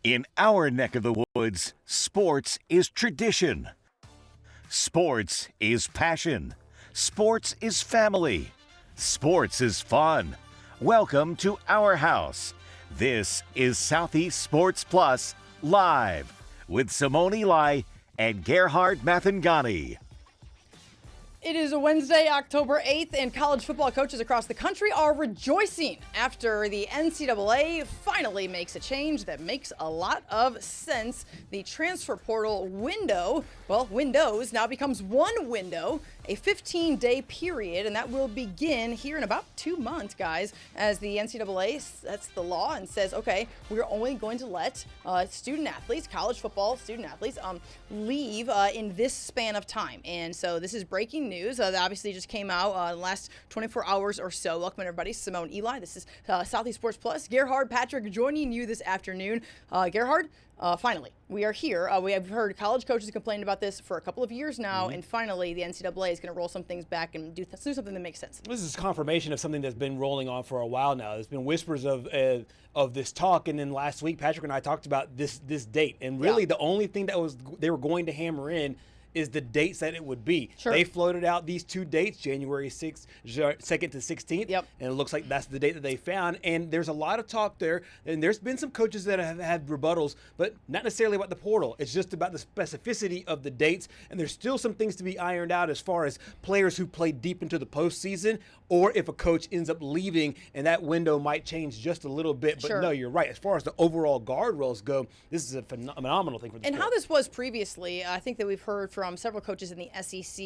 In our neck of the woods, sports is tradition. Sports is passion. Sports is family. Sports is fun. Welcome to our house. This is Southeast Sports Plus Live with Simone and Gerhard Mathangani. It is a Wednesday, October 8th, and college football coaches across the country are rejoicing after the NCAA finally makes a change that makes a lot of sense. The transfer portal window, windows now becomes one window, a 15-day period, and that will begin here in about 2 months, guys, as the NCAA sets the law and says, okay, we're only going to let student athletes, college football student athletes, leave in this span of time. And so this is breaking news that obviously just came out in the last 24 hours or so. Welcome, everybody. Simone, Eli. This is Southeast Sports Plus. Gerhard, Patrick, joining you this afternoon. Gerhard, finally, we are here. We have heard college coaches complain about this for a couple of years now, and finally the NCAA is going to roll some things back and do something that makes sense. This is confirmation of something that's been rolling on for a while now. There's been whispers of this talk, and then last week Patrick and I talked about this date, and really the only thing that they were going to hammer in is the dates that it would be. Sure. They floated out these two dates, January 2nd to 16th, and it looks like that's the date that they found. And there's a lot of talk there, and there's been some coaches that have had rebuttals, but not necessarily about the portal. It's just about the specificity of the dates, and there's still some things to be ironed out as far as players who play deep into the postseason, or if a coach ends up leaving, and that window might change just a little bit. But no, you're right. As far as the overall guardrails go, this is a phenomenal thing for the sport. And how this was previously, I think that we've heard from several coaches in the SEC,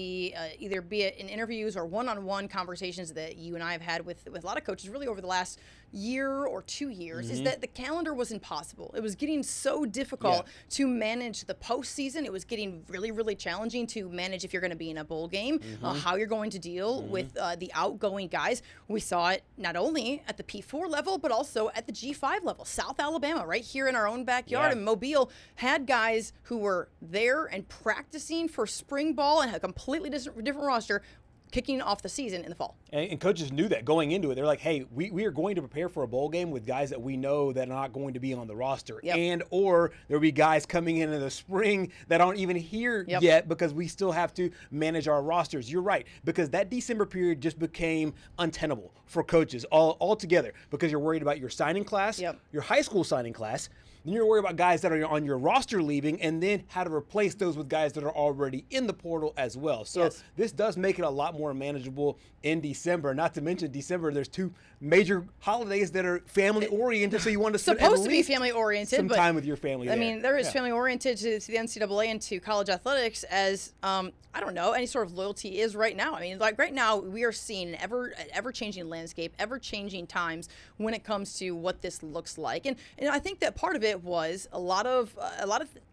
either be it in interviews or one-on-one conversations that you and I have had with a lot of coaches really over the last year or 2 years, is that the calendar was impossible. It was getting so difficult to manage the postseason. It was getting really, really challenging to manage if you're going to be in a bowl game, how you're going to deal with the outgoing guys. We saw it not only at the P4 level, but also at the G5 level. South Alabama, right here in our own backyard in Mobile, had guys who were there and practicing for spring ball and had a completely different roster kicking off the season in the fall. And coaches knew that going into it. They're like, hey, we are going to prepare for a bowl game with guys that we know that are not going to be on the roster. And or there'll be guys coming in the spring that aren't even here yet because we still have to manage our rosters. You're right, because that December period just became untenable for coaches altogether because you're worried about your signing class, your high school signing class. Then you're worried about guys that are on your roster leaving, and then how to replace those with guys that are already in the portal as well. So this does make it a lot more manageable in December. Not to mention December, there's two major holidays that are family oriented, so you want to supposed to be family oriented, some time with your family. I mean, there is family oriented to the NCAA and to college athletics as I don't know, any sort of loyalty is right now. I mean, like right now we are seeing an ever changing landscape, ever changing times when it comes to what this looks like, and I think that part of it was a lot of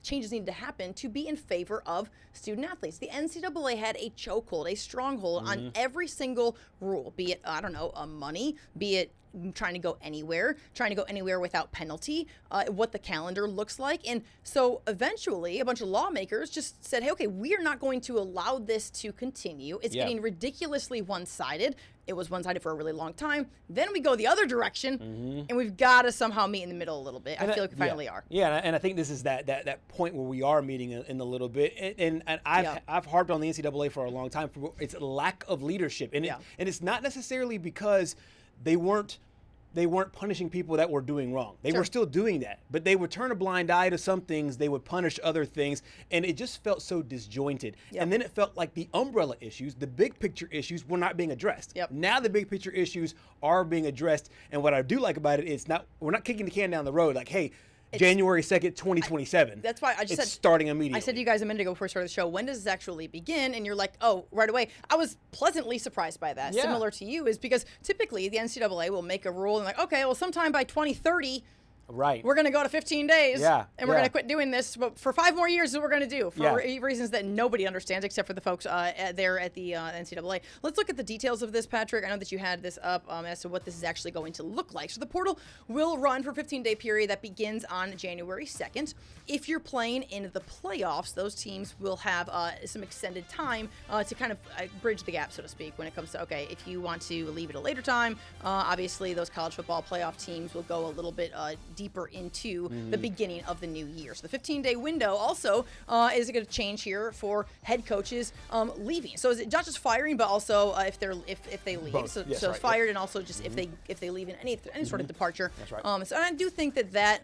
changes needed to happen to be in favor of student athletes. The NCAA had a chokehold, a stronghold on every single rule, be it, I don't know, money, be it trying to go anywhere without penalty, what the calendar looks like. And so eventually a bunch of lawmakers just said, hey, okay, we are not going to allow this to continue. It's getting ridiculously one-sided. It was one-sided for a really long time. Then we go the other direction, and we've got to somehow meet in the middle a little bit. I feel like we finally are. Yeah, and I think this is that point where we are meeting in a little bit. And I've harped on the NCAA for a long time for its lack of leadership. And it's not necessarily because they weren't punishing people that were doing wrong. They were still doing that, but they would turn a blind eye to some things. They would punish other things, and it just felt so disjointed. And then it felt like the umbrella issues, the big picture issues, were not being addressed. Now the big picture issues are being addressed, and what I do like about it is we're not kicking the can down the road like, hey, January 2nd, 2027. That's why I just said starting immediately. I said to you guys a minute ago before we started the show, when does this actually begin? And you're like, oh, right away. I was pleasantly surprised by that. Similar to you, is because typically the NCAA will make a rule and like, okay, well, sometime by 2030, Right. We're going to go to 15 days, and we're going to quit doing this. But for 5 more years is what we're going to do, for reasons that nobody understands except for the folks there at the NCAA. Let's look at the details of this, Patrick. I know that you had this up as to what this is actually going to look like. So the portal will run for a 15-day period that begins on January 2nd. If you're playing in the playoffs, those teams will have some extended time to kind of bridge the gap, so to speak, when it comes to, okay, if you want to leave at a later time, obviously those college football playoff teams will go a little bit deeper into the beginning of the new year. So the 15-day window also is going to change here for head coaches leaving. So is it not just firing, but also if they leave? Both. So, Yes, so right. fired, and also just if they leave in any sort of departure. That's right. So and I do think that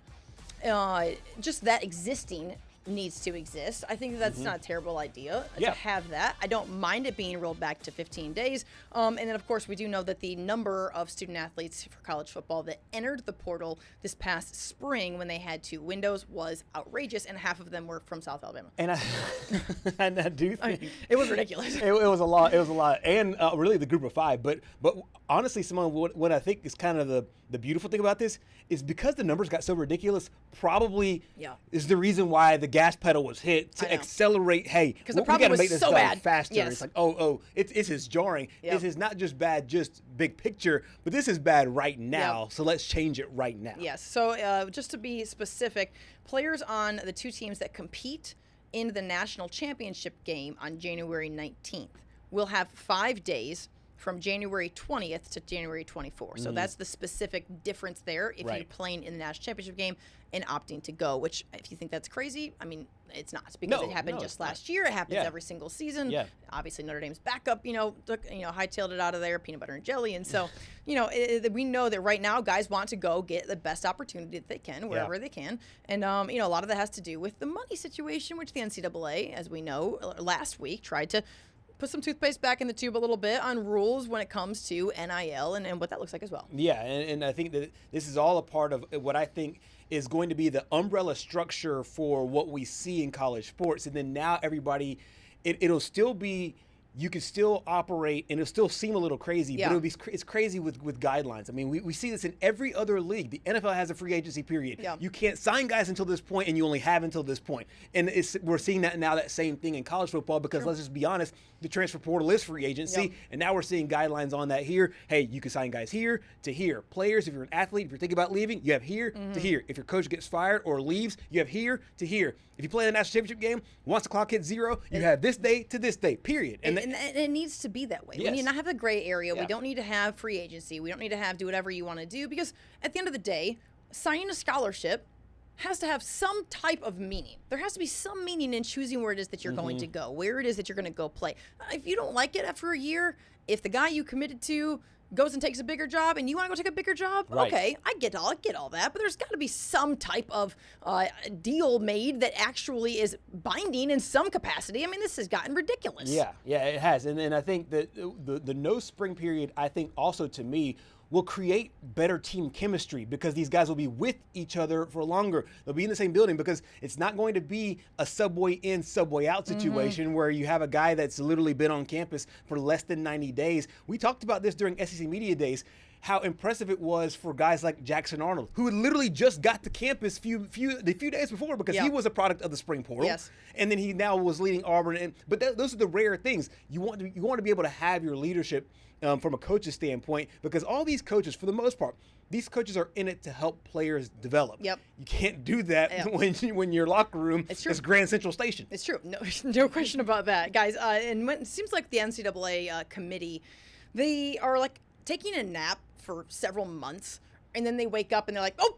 just that existing needs to exist. I think that's not a terrible idea to have that. I don't mind it being rolled back to 15 days. And then, of course, we do know that the number of student athletes for college football that entered the portal this past spring when they had 2 windows was outrageous, and half of them were from South Alabama. And I do think it was ridiculous. It was a lot. It was a lot, and really the group of 5. But honestly, Simone, what I think is kind of the beautiful thing about this is because the numbers got so ridiculous. Probably is the reason why the gas pedal was hit to accelerate. Hey, because the we problem got to was make this so bad faster. Yes. It's like it's just jarring. This is not just bad, just big picture, but this is bad right now. So let's change it right now. Yes. So just to be specific, players on the 2 teams that compete in the national championship game on January 19th will have 5 days from January 20th to January 24th. So that's the specific difference there if you're playing in the national championship game and opting to go, which if you think that's crazy, I mean, it's not, because it happened just last year. It happens every single season. Obviously, Notre Dame's backup, hightailed it out of there, peanut butter and jelly. And so, we know that right now guys want to go get the best opportunity that they can, wherever they can. And, a lot of that has to do with the money situation, which the NCAA, as we know, last week tried to put some toothpaste back in the tube a little bit on rules when it comes to NIL and what that looks like as well. Yeah, and I think that this is all a part of what I think is going to be the umbrella structure for what we see in college sports. And then now everybody, it'll still be, you can still operate, and it'll still seem a little crazy, but it's crazy with guidelines. I mean, we see this in every other league. The NFL has a free agency period. You can't sign guys until this point, and you only have until this point. And we're seeing that now, that same thing in college football, because let's just be honest, the transfer portal is free agency, and now we're seeing guidelines on that here. Hey, you can sign guys here to here. Players, if you're an athlete, if you're thinking about leaving, you have here to here. If your coach gets fired or leaves, you have here to here. If you play the national championship game, once the clock hits 0, you have this day to this day, period. And it needs to be that way. We need not have the gray area. We don't need to have free agency. We don't need to have do whatever you want to do, because at the end of the day, signing a scholarship has to have some type of meaning. There has to be some meaning in choosing where it is that you're going to go, where it is that you're going to go play. If you don't like it after a year, if the guy you committed to goes and takes a bigger job and you want to go take a bigger job, okay, I get all that, but there's got to be some type of deal made that actually is binding in some capacity. I mean, this has gotten ridiculous. Yeah, it has. And then I think that the no spring period, I think also, to me, will create better team chemistry, because these guys will be with each other for longer. They'll be in the same building, because it's not going to be a subway in, subway out situation where you have a guy that's literally been on campus for less than 90 days. We talked about this during SEC Media Days, how impressive it was for guys like Jackson Arnold, who literally just got to campus the few days before, because he was a product of the spring portal, and then he now was leading Auburn. But those are the rare things. You want to be able to have your leadership from a coach's standpoint, because all these coaches, for the most part, these coaches are in it to help players develop. You can't do that when your locker room is Grand Central Station. It's true. No question about that, guys. And it seems like the NCAA committee, they are like taking a nap for several months, and then they wake up and they're like, oh,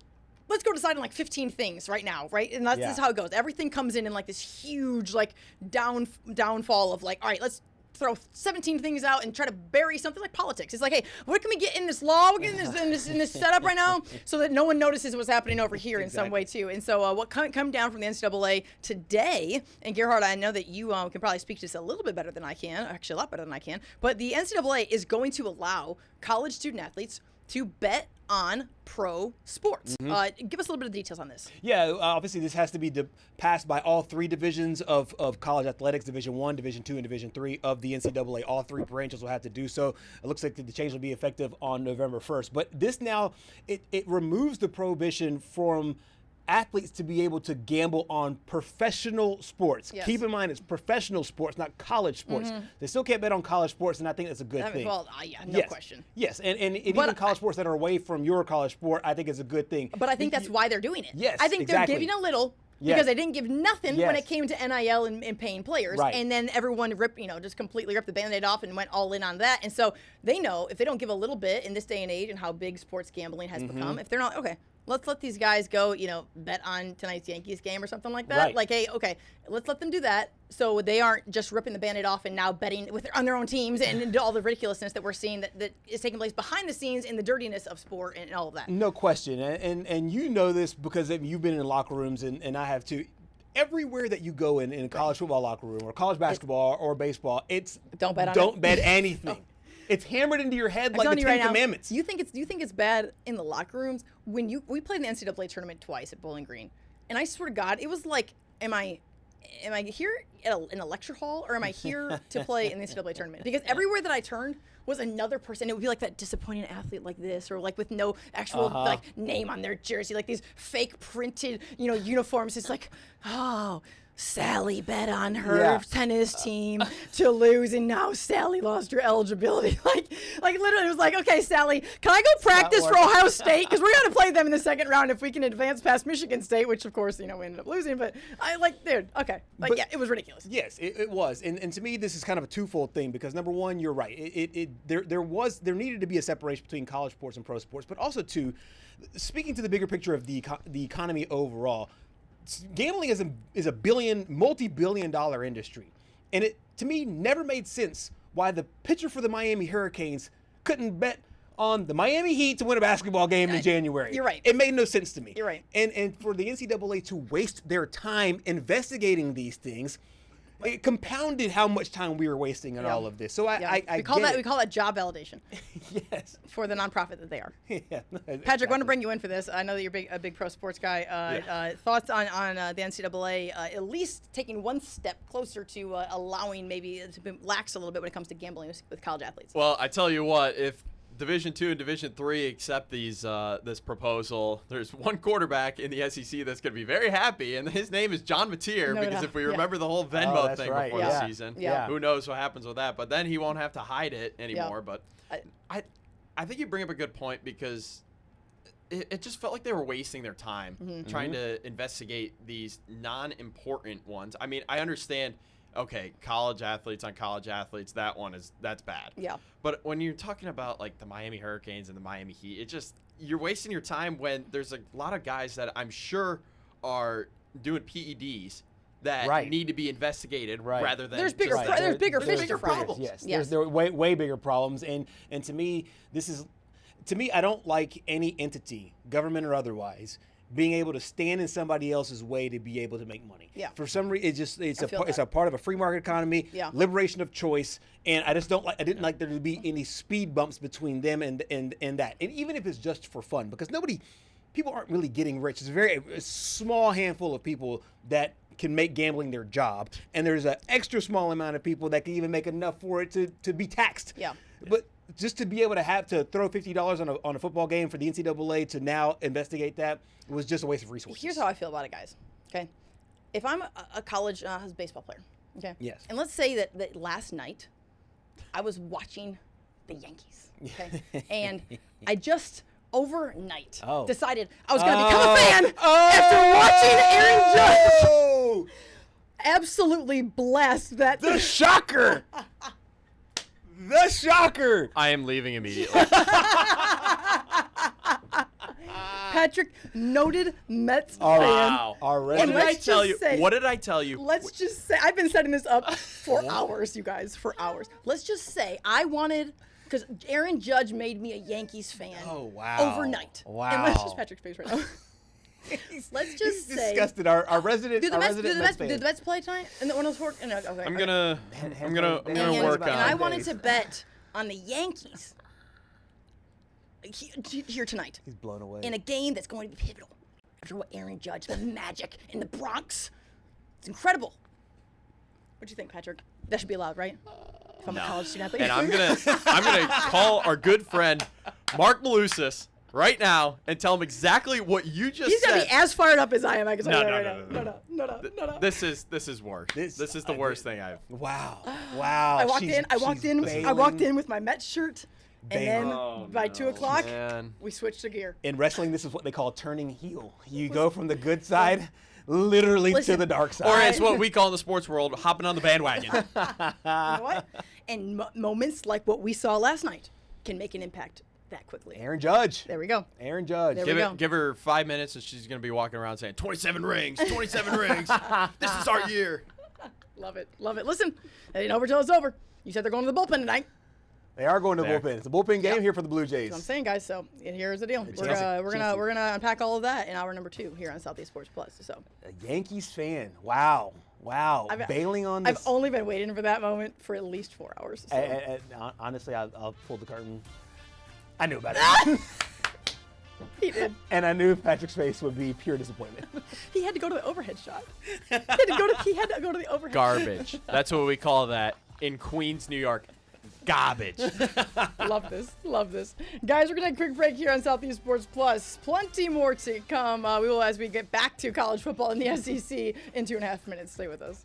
let's go decide on like 15 things right now, right? And that's how it goes. Everything comes in like this huge like downfall of like, all right, let's throw 17 things out and try to bury something like politics. It's like, hey, what can we get in this law? We're getting in this setup right now so that no one notices what's happening over here in some way too. And so what come down from the NCAA today, and Gerhard, I know that you can probably speak to this a little bit better than I can, actually a lot better than I can, but the NCAA is going to allow college student athletes to bet on pro sports. Give us a little bit of details on this. Yeah, obviously this has to be passed by all 3 divisions of college athletics, Division I, Division II, and Division III of the NCAA. All 3 branches will have to do so. It looks like the change will be effective on November 1st. But this now, it removes the prohibition from athletes to be able to gamble on professional sports. Keep in mind, it's professional sports, not college sports. They still can't bet on college sports, and I think that's a good thing. Well, no question. Yes, and even college sports that are away from your college sport, I think is a good thing. But I think that's why they're doing it. Yes, I think they're giving a little, because they didn't give nothing when it came to NIL and paying players. And then everyone just completely ripped the Band-Aid off and went all in on that. And so they know if they don't give a little bit in this day and age and how big sports gambling has become, if they're not, okay, let's let these guys go, bet on tonight's Yankees game or something like that. Right. Like, hey, okay, let's let them do that so they aren't just ripping the Band-Aid off and now betting on their own teams and all the ridiculousness that we're seeing that is taking place behind the scenes in the dirtiness of sport and all of that. No question. And you know this because you've been in locker rooms, and I have too. Everywhere that you go in a college football locker room or college basketball or baseball, it's don't bet on don't it. bet anything. It's hammered into your head like the Ten Commandments. Do you think it's bad in the locker rooms when we played in the NCAA tournament twice at Bowling Green, and I swear to God, it was like, am I here in a lecture hall or am I here to play in the NCAA tournament? Because everywhere that I turned was another person. It would be like that disappointing athlete like this, or like with no actual like name on their jersey, like these fake printed uniforms. It's like, oh, Sally bet on her tennis team to lose, and now Sally lost her eligibility. Like literally, it was like, okay, Sally, can I go practice for Ohio State? Because we're going to play them in the second round if we can advance past Michigan State, which of course, we ended up losing. But dude, okay. Yeah, it was ridiculous. Yes, it was. And to me, this is kind of a twofold thing because number one, you're right. There needed to be a separation between college sports and pro sports, but also two, speaking to the bigger picture of the economy overall, gambling is a multi-billion-dollar industry, and it to me never made sense why the pitcher for the Miami Hurricanes couldn't bet on the Miami Heat to win a basketball game in January. You're right. It made no sense to me. You're right. And for the NCAA to waste their time investigating these things, it compounded how much time we were wasting on all of this. So we call that job validation. Yes. For the nonprofit that they are. Yeah. Patrick, I want to bring you in for this. I know that you're a big pro sports guy. Thoughts on the NCAA at least taking one step closer to allowing maybe to be lax a little bit when it comes to gambling with college athletes? Well, I tell you what, if Division II and Division III accept this proposal, there's one quarterback in the SEC that's going to be very happy, and his name is John Mateer, because if we remember the whole Venmo thing before the season, who knows what happens with that. But then he won't have to hide it anymore. But I think you bring up a good point, because it just felt like they were wasting their time trying to investigate these non-important ones. I mean, I understand, okay, college athletes on college athletes, that's bad. Yeah. But when you're talking about like the Miami Hurricanes and the Miami Heat, you're wasting your time when there's a lot of guys that I'm sure are doing PEDs that need to be investigated rather than there's bigger problems. Yes. There are way bigger problems, and to me I don't like any entity, government or otherwise, being able to stand in somebody else's way to be able to make money. Yeah. For some reason, it's a part of a free market economy, liberation of choice, and I didn't like there to be any speed bumps between them and that. And even if it's just for fun, because people aren't really getting rich. It's a small handful of people that can make gambling their job, and there's an extra small amount of people that can even make enough for it to be taxed. Yeah. But just to be able to throw $50 on a football game for the NCAA to now investigate that was just a waste of resources. Here's how I feel about it, guys. Okay, if I'm a college baseball player, okay, yes, and let's say that last night I was watching the Yankees, okay, and I just overnight decided I was going to become a fan after watching Aaron Judge absolutely blast that. The shocker. The shocker! I am leaving immediately. Patrick, noted Mets fan. Wow. Already. What did I tell you? Let's just say, I've been setting this up for hours, you guys, for hours. Let's just say I wanted, because Aaron Judge made me a Yankees fan overnight. Wow. And that's just Patrick's face right now. Let's just say disgusted. Our resident. Do the Mets Mets play tonight? And the one of those work. No, okay. I'm gonna work on. And I wanted to bet on the Yankees here tonight. He's blown away. In a game that's going to be pivotal. After what Aaron Judge, the magic in the Bronx, it's incredible. What do you think, Patrick? That should be allowed, right? If I'm a college student athlete. And I'm gonna call our good friend Mark Malusis right now and tell him exactly what you just said. He's gonna be as fired up as I am. No. This is worse. This is the worst thing I've. Wow. I walked in with my Mets shirt, and then by 2 o'clock we switched to gear. In wrestling, this is what they call turning heel. You go from the good side, literally to the dark side. Or it's what we call in the sports world hopping on the bandwagon. You know what? And moments like what we saw last night can make an impact that quickly. Aaron Judge. There we go. Aaron Judge. There we go. Give her 5 minutes, and she's going to be walking around saying, 27 rings, 27 rings. This is our year. Love it. Love it. Listen, they ain't over till it's over. You said they're going to the bullpen tonight. They are going to the bullpen. It's a bullpen game here for the Blue Jays. That's what I'm saying, guys. So here's the deal. We're gonna unpack all of that in hour number 2 here on Southeast Sports Plus. So a Yankees fan. Wow. Bailing on this. I've only been waiting for that moment for at least 4 hours. So. Honestly, I'll pull the curtain. I knew about it. He did. And I knew Patrick's face would be pure disappointment. He had to go to the overhead shot. He had to go to the overhead. Garbage. That's what we call that in Queens, New York. Garbage. Love this. Guys, we're going to take a quick break here on Southeast Sports Plus. Plenty more to come. We will as we get back to college football in the SEC in 2.5 minutes. Stay with us.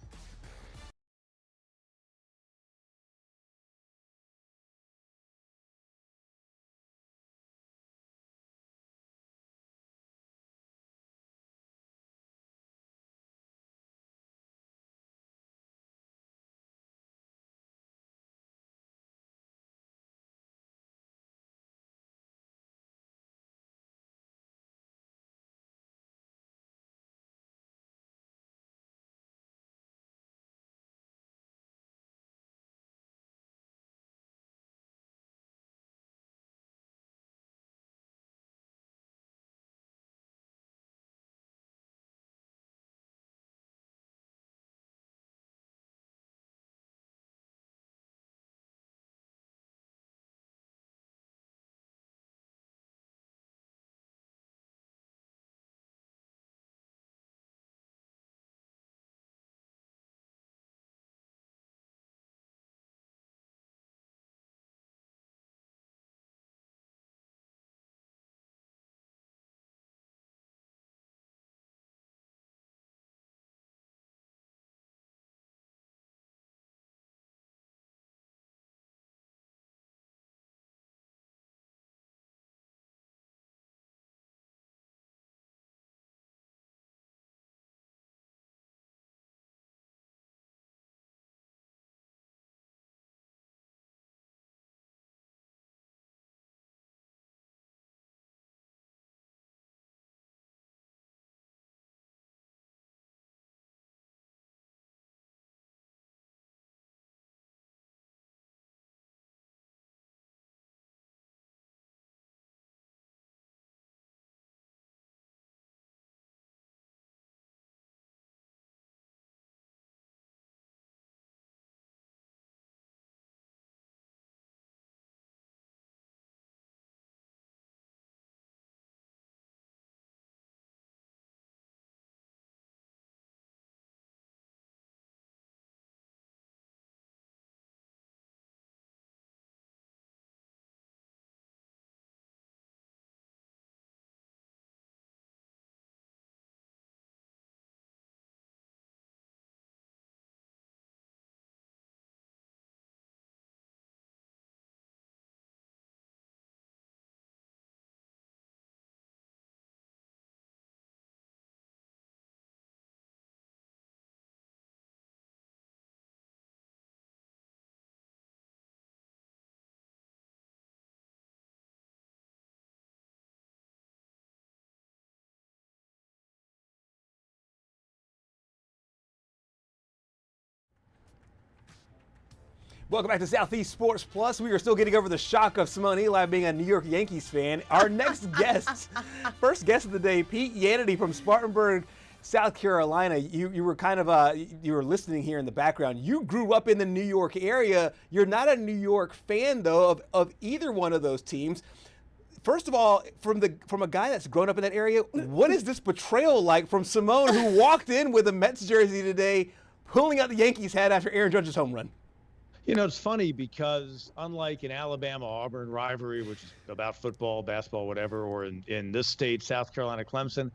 Welcome back to Southeast Sports Plus. We are still getting over the shock of Simone Eli being a New York Yankees fan. Our next guest, first guest of the day, Pete Yannity from Spartanburg, South Carolina. You were kind of you were listening here in the background. You grew up in the New York area. You're not a New York fan though of either one of those teams. First of all, from a guy that's grown up in that area, what is this betrayal like from Simone, who walked in with a Mets jersey today, pulling out the Yankees hat after Aaron Judge's home run? You know, it's funny because unlike an Alabama-Auburn rivalry, which is about football, basketball, whatever, or in this state, South Carolina, Clemson,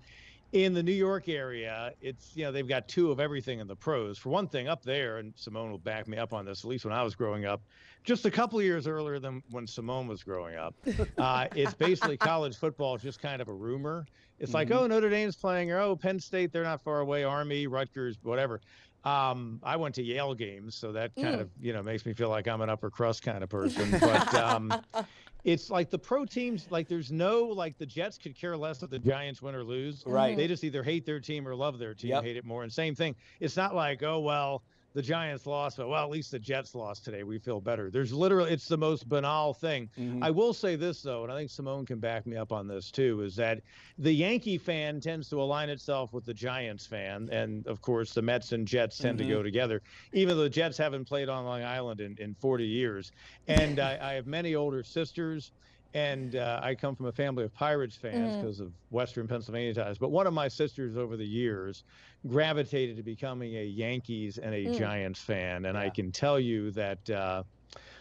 in the New York area, it's, you know, they've got two of everything in the pros. For one thing, up there, and Simone will back me up on this, at least when I was growing up, just a couple of years earlier than when Simone was growing up, it's basically college football is just kind of a rumor. It's like, oh, Notre Dame's playing, or oh, Penn State, they're not far away, Army, Rutgers, whatever. I went to Yale games, so that kind of, you know, makes me feel like I'm an upper crust kind of person. But it's like the pro teams, like there's no, like the Jets could care less if the Giants win or lose. Right. They just either hate their team or love their team, Yep. hate it more. And same thing. It's not like, oh, well, the Giants lost, but well, at least the Jets lost today. We feel better. There's literally, it's the most banal thing. I will say this, though, and I think Simone can back me up on this, too, is that the Yankee fan tends to align itself with the Giants fan. And, of course, the Mets and Jets tend to go together, even though the Jets haven't played on Long Island in 40 years. And I have many older sisters. And I come from a family of Pirates fans because of Western Pennsylvania ties. But one of my sisters over the years gravitated to becoming a Yankees and a Giants fan. And I can tell you that,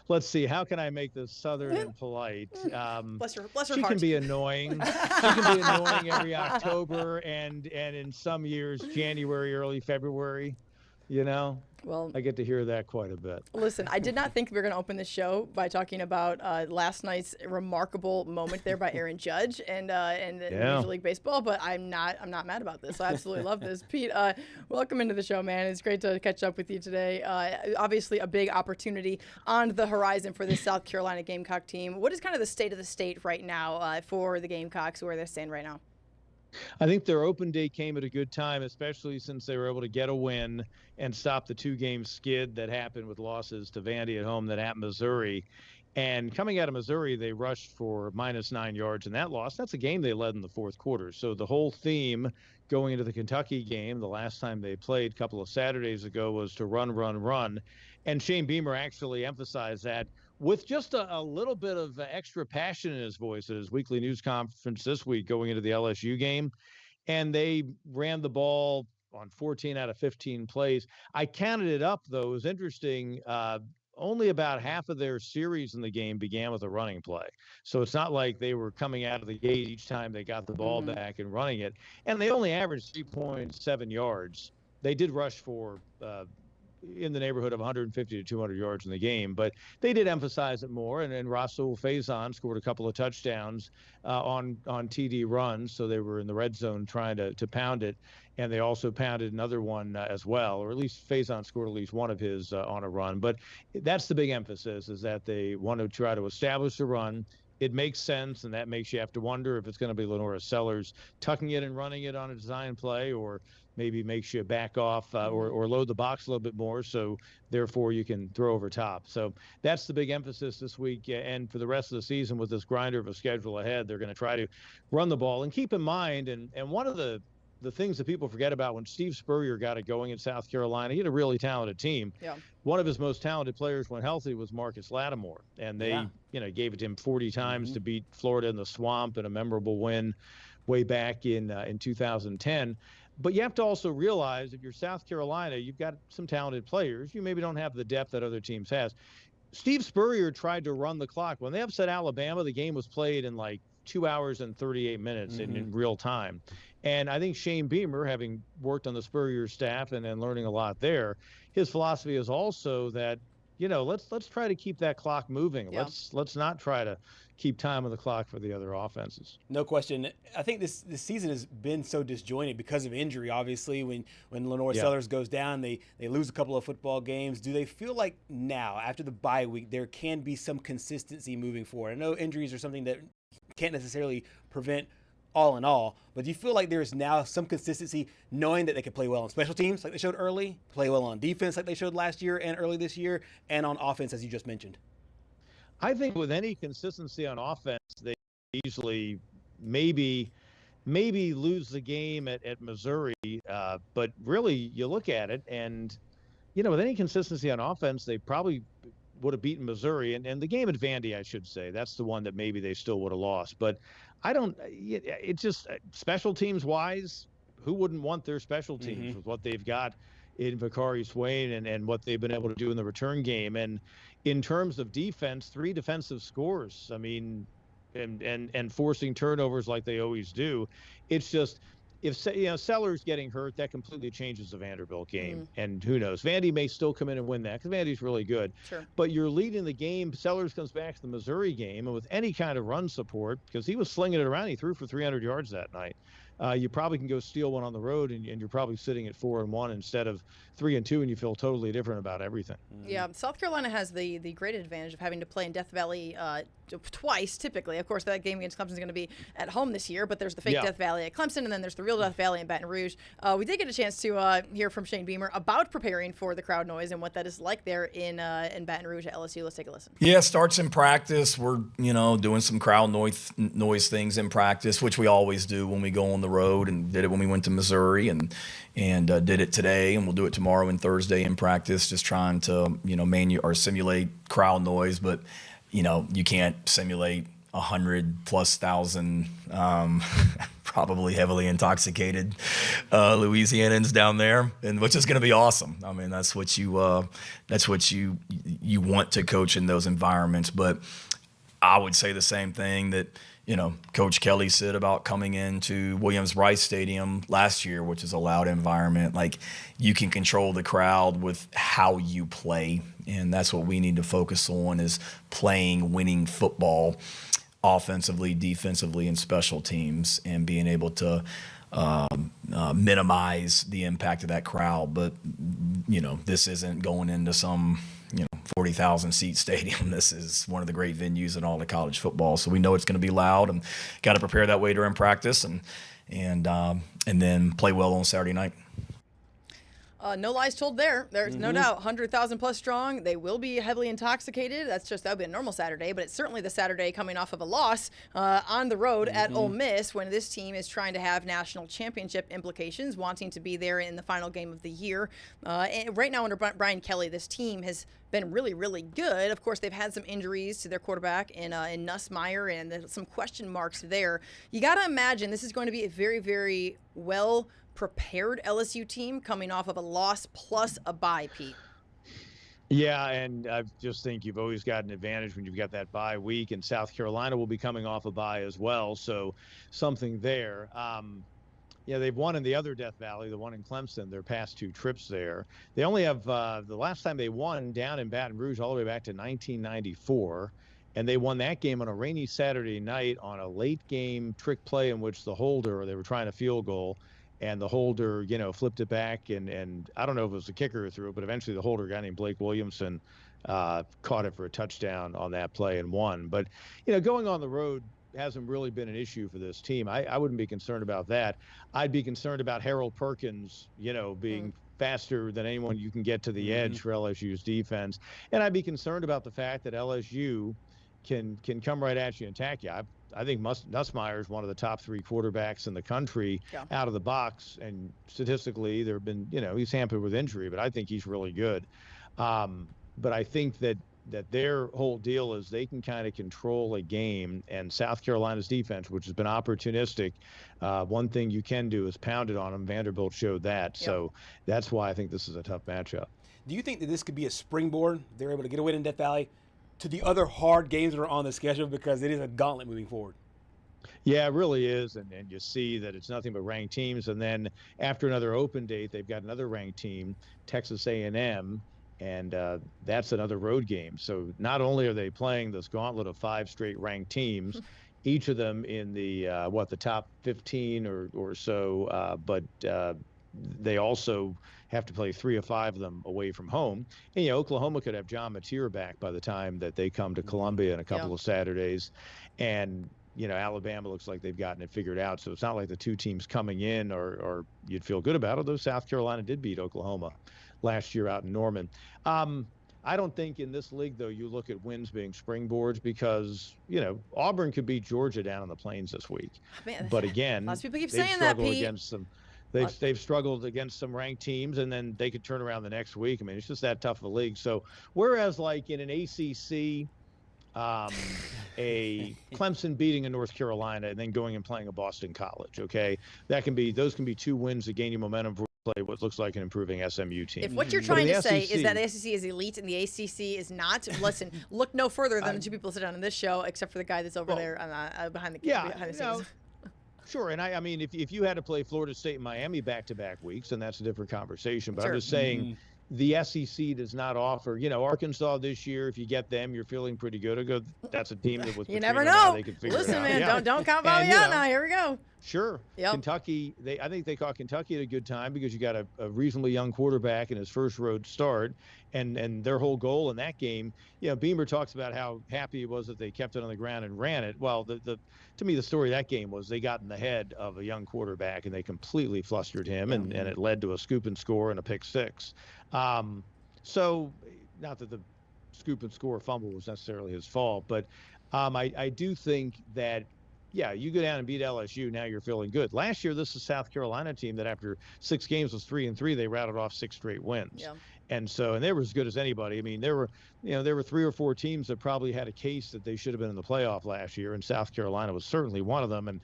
let's see, how can I make this Southern and polite? Bless her she heart. can be annoying. She can be annoying every October and in some years, January, early February. You know, well, I get to hear that quite a bit. Listen, I did not think we were going to open the show by talking about last night's remarkable moment there by Aaron Judge and Major League Baseball, but I'm not mad about this. I absolutely love this. Pete, welcome into the show, man. It's great to catch up with you today. Obviously, a big opportunity on the horizon for this South Carolina Gamecock team. What is kind of the state of the state right now for the Gamecocks, where they're staying right now? I think their open day came at a good time, especially since they were able to get a win and stop the 2-game skid that happened with losses to Vandy at home, then at Missouri. And coming out of Missouri, they rushed for -9 yards in that loss. That's a game they led in the fourth quarter. So the whole theme going into the Kentucky game, the last time they played a couple of Saturdays ago, was to run, run, run. And Shane Beamer actually emphasized that with just a little bit of extra passion in his voice at his weekly news conference this week going into the LSU game. And they ran the ball on 14 out of 15 plays. I counted it up, though. It was interesting. Only about half of their series in the game began with a running play. So it's not like they were coming out of the gate each time they got the ball back and running it. And they only averaged 3.7 yards. They did rush for in the neighborhood of 150 to 200 yards in the game, but they did emphasize it more. And Rasul Faison scored a couple of touchdowns on TD runs, so they were in the red zone trying to pound it, and they also pounded another one as well, or at least Faison scored at least one of his on a run. But that's the big emphasis, is that they want to try to establish the run. It makes sense, and that makes you have to wonder if it's going to be Lenora Sellers tucking it and running it on a design play, or maybe makes you back off or load the box a little bit more, so therefore you can throw over top. So that's the big emphasis this week. And for the rest of the season, with this grinder of a schedule ahead, they're going to try to run the ball. And keep in mind, and one of the things that people forget about, when Steve Spurrier got it going in South Carolina, he had a really talented team. Yeah. One of his most talented players when healthy was Marcus Lattimore, and they gave it to him 40 times to beat Florida in the Swamp in a memorable win way back in 2010. But you have to also realize, if you're South Carolina, you've got some talented players. You maybe don't have the depth that other teams has. Steve Spurrier tried to run the clock. When they upset Alabama, the game was played in like 2 hours and 38 minutes in real time. And I think Shane Beamer, having worked on the Spurrier staff and learning a lot there, his philosophy is also that, let's try to keep that clock moving. Yeah. Let's not try to keep time on the clock for the other offenses. No question. I think this season has been so disjointed because of injury. Obviously, when Lenore Sellers goes down, they lose a couple of football games. Do they feel like now, after the bye week, there can be some consistency moving forward? I know injuries are something that can't necessarily prevent all in all, but do you feel like there's now some consistency, knowing that they can play well on special teams like they showed early, play well on defense like they showed last year and early this year, and on offense, as you just mentioned? I think with any consistency on offense, they usually maybe lose the game at Missouri, but really you look at it and, with any consistency on offense, they probably would have beaten Missouri. And the game at Vandy, I should say, that's the one that maybe they still would have lost. But it's just special teams wise, who wouldn't want their special teams with what they've got in Vakari Swain and what they've been able to do in the return game. And in terms of defense, 3 defensive scores, I mean, and forcing turnovers like they always do. It's just, if Sellers getting hurt, that completely changes the Vanderbilt game. And who knows? Vandy may still come in and win that because Vandy's really good. Sure. But you're leading the game. Sellers comes back to the Missouri game, and with any kind of run support, because he was slinging it around, he threw for 300 yards that night. You probably can go steal one on the road, and you're probably sitting at 4-1 instead of 3-2, and you feel totally different about everything. Yeah, South Carolina has the great advantage of having to play in Death Valley twice, typically. Of course, that game against Clemson is going to be at home this year, but there's the fake Death Valley at Clemson, and then there's the real Death Valley in Baton Rouge. We did get a chance to hear from Shane Beamer about preparing for the crowd noise and what that is like there in Baton Rouge at LSU. Let's take a listen. Yeah, starts in practice. We're, doing some crowd noise things in practice, which we always do when we go on the road, and did it when we went to Missouri, and did it today, and we'll do it tomorrow and Thursday in practice, just trying to, simulate crowd noise. But, you can't simulate 100,000+ probably heavily intoxicated Louisianans down there, and which is going to be awesome. I mean, that's what you want to coach in those environments. But I would say the same thing that Coach Kelly said about coming into Williams-Brice Stadium last year, which is a loud environment. Like, you can control the crowd with how you play, and that's what we need to focus on, is playing winning football offensively, defensively, and special teams, and being able to minimize the impact of that crowd. But, this isn't going into some 40,000 seat stadium. This is one of the great venues in all of college football. So we know it's going to be loud, and got to prepare that way during practice, and then play well on Saturday night. No lies told there. There's no doubt. 100,000 plus strong. They will be heavily intoxicated. That would be a normal Saturday, but it's certainly the Saturday coming off of a loss on the road at Ole Miss, when this team is trying to have national championship implications, wanting to be there in the final game of the year. And right now under Brian Kelly, this team has been really, really good. Of course, they've had some injuries to their quarterback in Nussmeier, and there's some question marks there. You got to imagine this is going to be a very, very well-prepared LSU team coming off of a loss plus a bye, Pete. Yeah, and I just think you've always got an advantage when you've got that bye week, and South Carolina will be coming off a bye as well, so something there. They've won in the other Death Valley, the one in Clemson, their past two trips there. They only have the last time they won down in Baton Rouge all the way back to 1994, and they won that game on a rainy Saturday night on a late game trick play in which they were trying a field goal, and the holder, flipped it back, and I don't know if it was the kicker who threw it, but eventually the holder, a guy named Blake Williamson, caught it for a touchdown on that play and won. But, going on the road hasn't really been an issue for this team. I wouldn't be concerned about that. I'd be concerned about Harold Perkins, being faster than anyone you can get to the edge for LSU's defense. And I'd be concerned about the fact that LSU can come right at you and attack you. I think Nussmeier is one of the top three quarterbacks in the country out of the box. And statistically, there have been, he's hampered with injury, but I think he's really good. But I think that their whole deal is they can kind of control a game, and South Carolina's defense, which has been opportunistic, one thing you can do is pound it on them. Vanderbilt showed that. So that's why I think this is a tough matchup. Do you think that this could be a springboard? They're able to get away in Death Valley to the other hard games that are on the schedule, because it is a gauntlet moving forward. Yeah, it really is, and you see that it's nothing but ranked teams. And then after another open date, they've got another ranked team, Texas A&M, and that's another road game. So not only are they playing this gauntlet of 5 straight ranked teams, each of them in the the top 15 or so, but they also have to play 3 or 5 of them away from home. And Oklahoma could have John Mateer back by the time that they come to Columbia in a couple of Saturdays, and Alabama looks like they've gotten it figured out. So it's not like the two teams coming in or you'd feel good about, although South Carolina did beat Oklahoma last year out in Norman. I don't think in this league, though, you look at wins being springboards, because, Auburn could beat Georgia down on the Plains this week. Man, but again, lots of people keep saying that, Pete. They've struggled against some ranked teams, and then they could turn around the next week. I mean, it's just that tough of a league. So whereas like in an ACC, a Clemson beating a North Carolina and then going and playing a Boston College, okay, those can be 2 wins that gain you momentum for play what looks like an improving SMU team. If what you're trying to say is that the SEC is elite and the ACC is not, listen, look no further than the 2 people sit down on this show, except for the guy that's over there behind the scenes. Sure, and I mean, if you had to play Florida State and Miami back-to-back weeks, then that's a different conversation. But I'm just saying, the SEC does not offer, Arkansas this year, if you get them, you're feeling pretty good. That's a team that was. You never know. They could figure Listen, it out. man, don't count Bobby out now. Here we go. Sure. Yep. Kentucky, I think they caught Kentucky at a good time because you got a reasonably young quarterback in his first road start, and their whole goal in that game, Beamer talks about how happy he was that they kept it on the ground and ran it. Well, to me, the story of that game was they got in the head of a young quarterback and they completely flustered him, and it led to a scoop and score and a pick six. So not that the scoop and score fumble was necessarily his fault, but I do think that, yeah, you go down and beat LSU, now you're feeling good. Last year, this is South Carolina team that after 6 games was 3-3, they rattled off 6 straight wins. Yeah. And they were as good as anybody. I mean, there were 3 or 4 teams that probably had a case that they should have been in the playoff last year, and South Carolina was certainly one of them. And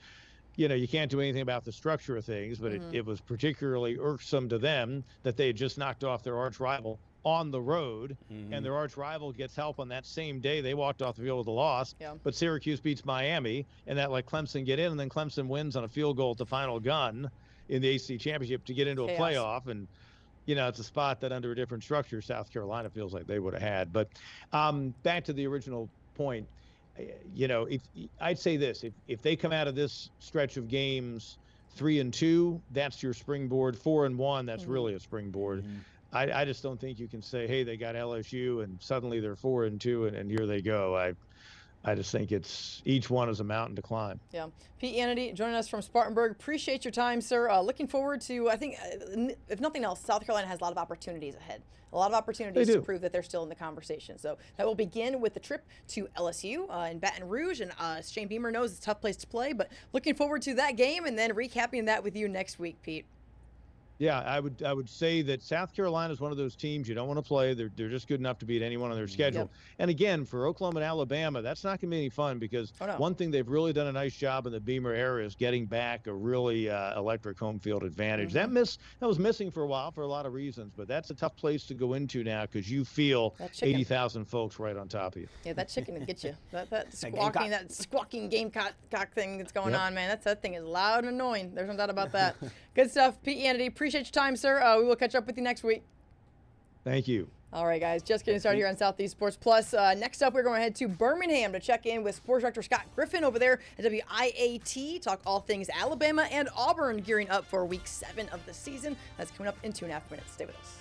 you can't do anything about the structure of things, but it was particularly irksome to them that they had just knocked off their arch rival on the road, and their arch rival gets help on that same day. They walked off the field with a loss, but Syracuse beats Miami, and that let Clemson get in, and then Clemson wins on a field goal at the final gun in the ACC championship to get into a playoff. And it's a spot that under a different structure, South Carolina feels like they would have had. But back to the original point, if I'd say this, if they come out of this stretch of games 3-2, that's your springboard. 4-1, that's really a springboard. I just don't think you can say, hey, they got LSU and suddenly they're 4-2 and here they go. I just think it's each one is a mountain to climb. Yeah. Pete Anady joining us from Spartanburg. Appreciate your time, sir. Looking forward to, I think, if nothing else, South Carolina has a lot of opportunities ahead. A lot of opportunities to prove that they're still in the conversation. So that will begin with the trip to LSU in Baton Rouge. And Shane Beamer knows it's a tough place to play, but looking forward to that game and then recapping that with you next week, Pete. Yeah, I would say that South Carolina is one of those teams you don't want to play. They're just good enough to beat anyone on their schedule. Yep. And again, for Oklahoma and Alabama, that's not going to be any fun because one thing they've really done a nice job in the Beamer era is getting back a really electric home field advantage. That was missing for a while for a lot of reasons, but that's a tough place to go into now because you feel 80,000 folks right on top of you. Yeah, that chicken will get you. That squawking gamecock thing that's going on, man. That thing is loud and annoying. There's no doubt about that. Good stuff, Pete Anady. Appreciate your time, sir. We will catch up with you next week. Thank you. All right, guys, just getting started here on Southeast Sports Plus. Next up, we're going to head to Birmingham to check in with Sports Director Scott Griffin over there at WIAT. Talk all things Alabama and Auburn gearing up for Week 7 of the season. That's coming up in 2.5 minutes. Stay with us.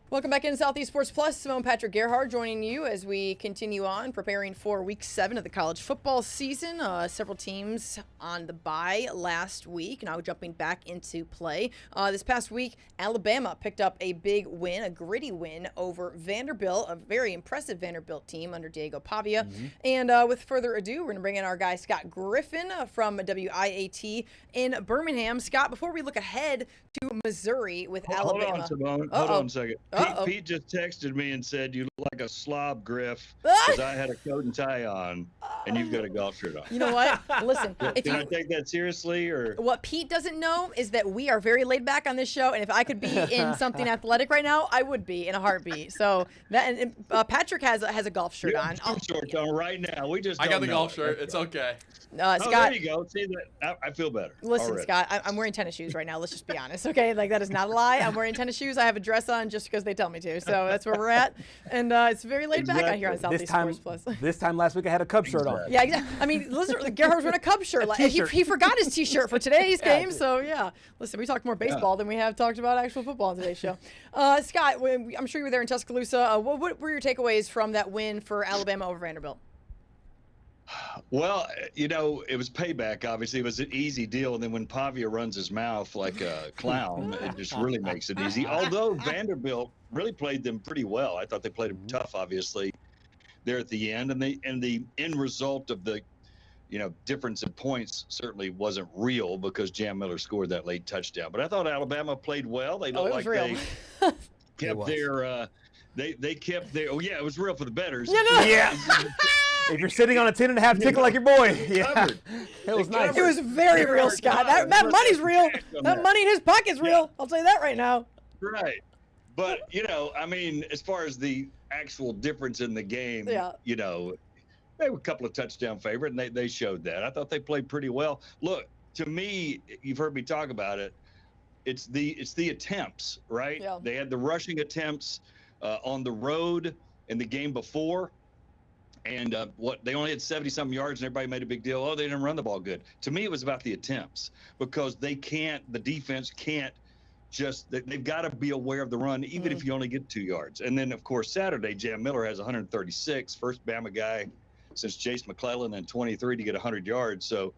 Welcome back into Southeast Sports Plus. Simone, Patrick, Gerhard joining you as we continue on preparing for Week 7 of the college football season. Several teams on the bye last week, now jumping back into play. This past week, Alabama picked up a big win, a gritty win over Vanderbilt, a very impressive Vanderbilt team under Diego Pavia. Mm-hmm. And with further ado, we're going to bring in our guy Scott Griffin from WIAT in Birmingham. Scott, before we look ahead to Missouri with Alabama. Hold on, Simone. Hold on a second. Pete just texted me and said you look like a slob, Griff, because I had a coat and tie on, and you've got a golf shirt on. You know what? Listen, can I take that seriously, or what Pete doesn't know is that we are very laid back on this show, and if I could be in something athletic right now, I would be in a heartbeat. So that and Patrick has a golf shirt on. Shorts on right now. We just I got the golf shirt. It's okay. Scott, there you go. See that? I feel better. Listen, already. Scott, I'm wearing tennis shoes right now. Let's just be honest, okay? Like, that is not a lie. I'm wearing tennis shoes. I have a dress on just because they tell me to. So that's where we're at. And it's very laid back out here on Southeast Sports Plus. This time last week, I had a Cub shirt on. Yeah, exactly. I mean, listen, Gerhard's wearing a Cub shirt. He forgot his T-shirt for today's game. So, yeah. Listen, we talked more baseball than we have talked about actual football on today's show. Scott, I'm sure you were there in Tuscaloosa. What were your takeaways from that win for Alabama over Vanderbilt? Well, it was payback, obviously. It was an easy deal. And then when Pavia runs his mouth like a clown, it just really makes it easy. Although Vanderbilt really played them pretty well. I thought they played them tough, obviously, there at the end. And the end result of the, difference in points certainly wasn't real because Jam Miller scored that late touchdown. But I thought Alabama played well. They looked like real. They kept their they kept their it was real for the bettors. Yeah. If you're sitting on a 10.5 ticket like your boy, it was nice. It was very real, Scott. That money's real. That money in his pocket's real. I'll tell you that right now. Right. But, as far as the actual difference in the game, they were a couple of touchdown favorite, and they showed that. I thought they played pretty well. Look, to me, you've heard me talk about it. It's the attempts, right? Yeah. They had the rushing attempts on the road in the game before. And they only had 70-something yards, and everybody made a big deal. Oh, they didn't run the ball good. To me, it was about the attempts because the defense can't they've got to be aware of the run, even if you only get 2 yards. And then, of course, Saturday, Jam Miller has 136, first Bama guy since Jace McClellan, and 23 to get 100 yards. So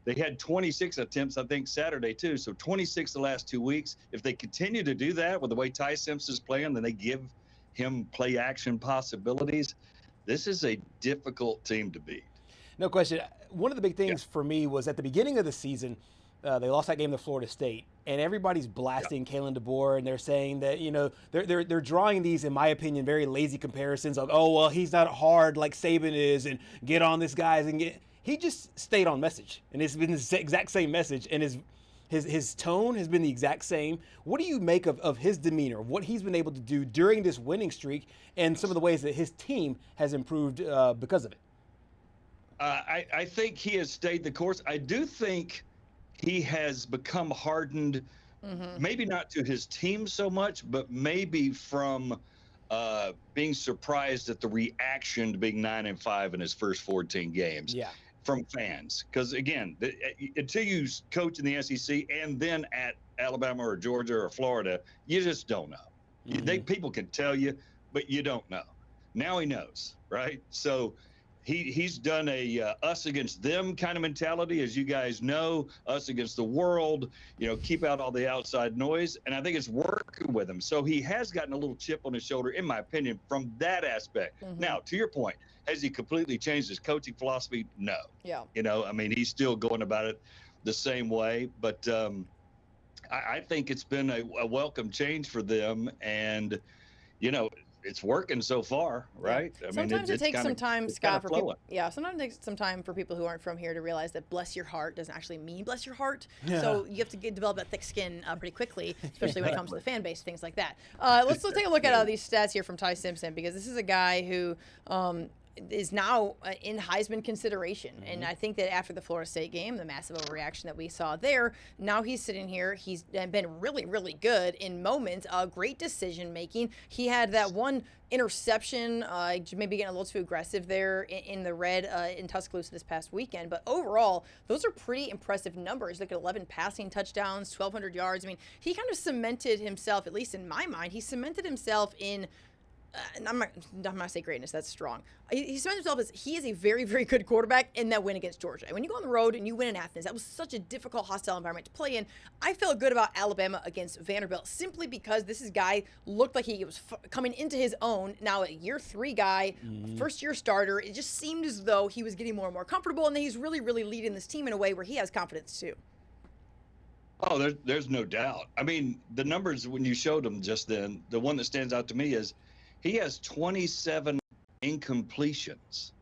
they had 26 attempts, I think, Saturday, too. So 26 the last 2 weeks. If they continue to do that with the way Ty Simpson's playing, then they give him play action possibilities. This is a difficult team to beat. No question. One of the big things for me was at the beginning of the season, they lost that game to Florida State, and everybody's blasting Kalen DeBoer, and they're saying that they're drawing these, in my opinion, very lazy comparisons of he's not hard like Saban is, and get on this guys and get. He just stayed on message, and it's been the exact same message, and his tone has been the exact same. What do you make of his demeanor, what he's been able to do during this winning streak, and some of the ways that his team has improved because of it? I think he has stayed the course. I do think he has become hardened, maybe not to his team so much, but maybe from being surprised at the reaction to being 9-5 in his first 14 games. Yeah. From fans, because again, until you coach in the SEC and then at Alabama or Georgia or Florida, you just don't know. People can tell you, but you don't know. Now he knows, right? So he's done a us against them kind of mentality, as you guys know, us against the world. Keep out all the outside noise, and I think it's working with him. So he has gotten a little chip on his shoulder, in my opinion, from that aspect. Now, to your point. Has he completely changed his coaching philosophy? No. Yeah. He's still going about it the same way. But I think it's been a welcome change for them. And, it's working so far, right? Sometimes it takes some time, Scott, for people. Yeah, sometimes it takes some time for people who aren't from here to realize that bless your heart doesn't actually mean bless your heart. Yeah. So you have to develop that thick skin pretty quickly, especially when it comes to the fan base, things like that. Let's take a look at these stats here from Ty Simpson, because this is a guy who is now in Heisman consideration. And I think that after the Florida State game, the massive overreaction that we saw there, now he's sitting here. He's been really, really good in moments, great decision making. He had that one interception, maybe getting a little too aggressive there in the red in Tuscaloosa this past weekend. But overall, those are pretty impressive numbers. Look at 11 passing touchdowns, 1,200 yards. I mean, he kind of cemented himself, at least in my mind, he cemented himself in I'm not going to say greatness, that's strong. He cemented himself as he is a very, very good quarterback in that win against Georgia. And when you go on the road and you win in Athens, that was such a difficult, hostile environment to play in. I felt good about Alabama against Vanderbilt simply because this guy looked like he was coming into his own. Now a year 3 guy, first-year starter, it just seemed as though he was getting more and more comfortable, and then he's really, really leading this team in a way where he has confidence too. Oh, there's no doubt. I mean, the numbers when you showed them just then, the one that stands out to me is he has 27 incompletions.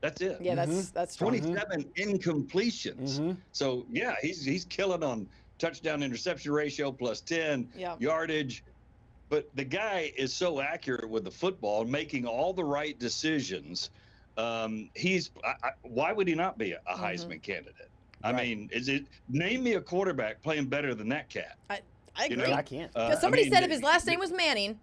That's it. Yeah, that's 27 incompletions. So yeah, he's killing on touchdown interception ratio +10, yardage. But the guy is so accurate with the football, making all the right decisions. Why would he not be a Heisman candidate? I mean, name me a quarterback playing better than that cat? I agree. You know? I can't. Because somebody said if his last name was Manning,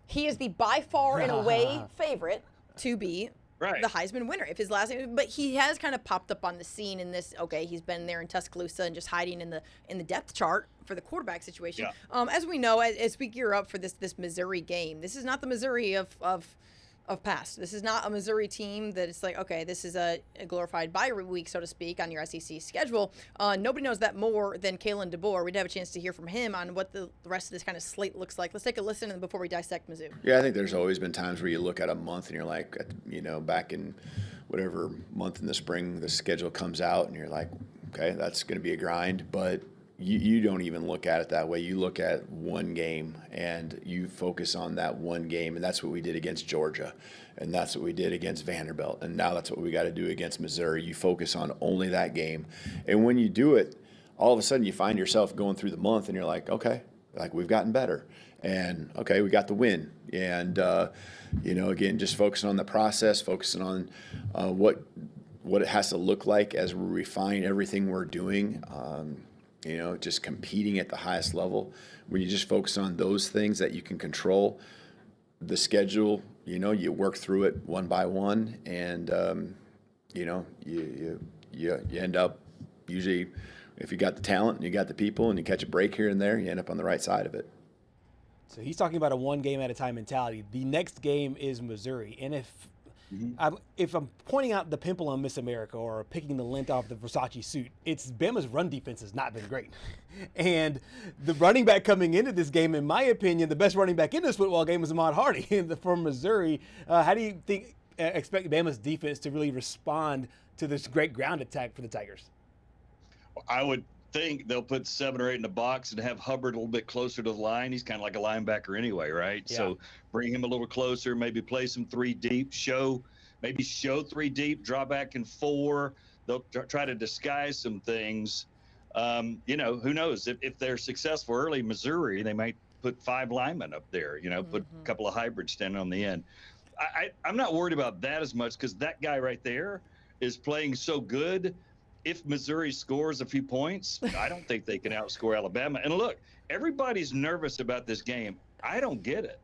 he is the by far and away favorite to be the Heisman winner. If his last name, but he has kind of popped up on the scene in this. Okay, he's been there in Tuscaloosa and just hiding in the depth chart for the quarterback situation. As we know, as we gear up for this Missouri game, this is not the Missouri of past. This is not a Missouri team that it's like, okay, this is a glorified bye week, so to speak, on your SEC schedule. Nobody knows that more than Kalen DeBoer. We'd have a chance to hear from him on what the rest of this kind of slate looks like. Let's take a listen before we dissect Mizzou. Yeah, I think there's always been times where you look at a month and you're like, back in whatever month in the spring, the schedule comes out and you're like, okay, that's going to be a grind. But you don't even look at it that way. You look at one game and you focus on that one game, and that's what we did against Georgia, and that's what we did against Vanderbilt, and now that's what we got to do against Missouri. You focus on only that game, and when you do it, all of a sudden you find yourself going through the month and you're like, okay, like we've gotten better, and okay, we got the win, and again, just focusing on the process, focusing on what it has to look like as we refine everything we're doing. Just competing at the highest level. When you just focus on those things that you can control, the schedule, you work through it one by one, and you end up usually, if you got the talent and you got the people and you catch a break here and there, you end up on the right side of it. So he's talking about a one game at a time mentality. The next game is Missouri, and if I'm pointing out the pimple on Miss America or picking the lint off the Versace suit, it's Bama's run defense has not been great. And the running back coming into this game, in my opinion, the best running back in this football game was Ahmad Hardy from Missouri. How do you expect Bama's defense to really respond to this great ground attack for the Tigers? I would think they'll put 7 or 8 in the box and have Hubbard a little bit closer to the line. He's kind of like a linebacker anyway, right? Yeah. So bring him a little closer, maybe play some 3 deep, show 3 deep, draw back in 4. They'll try to disguise some things. Who knows? If they're successful early, Missouri, they might put 5 linemen up there, put a couple of hybrids standing on the end. I'm not worried about that as much because that guy right there is playing so good. If Missouri scores a few points, I don't think they can outscore Alabama. And look, everybody's nervous about this game. I don't get it.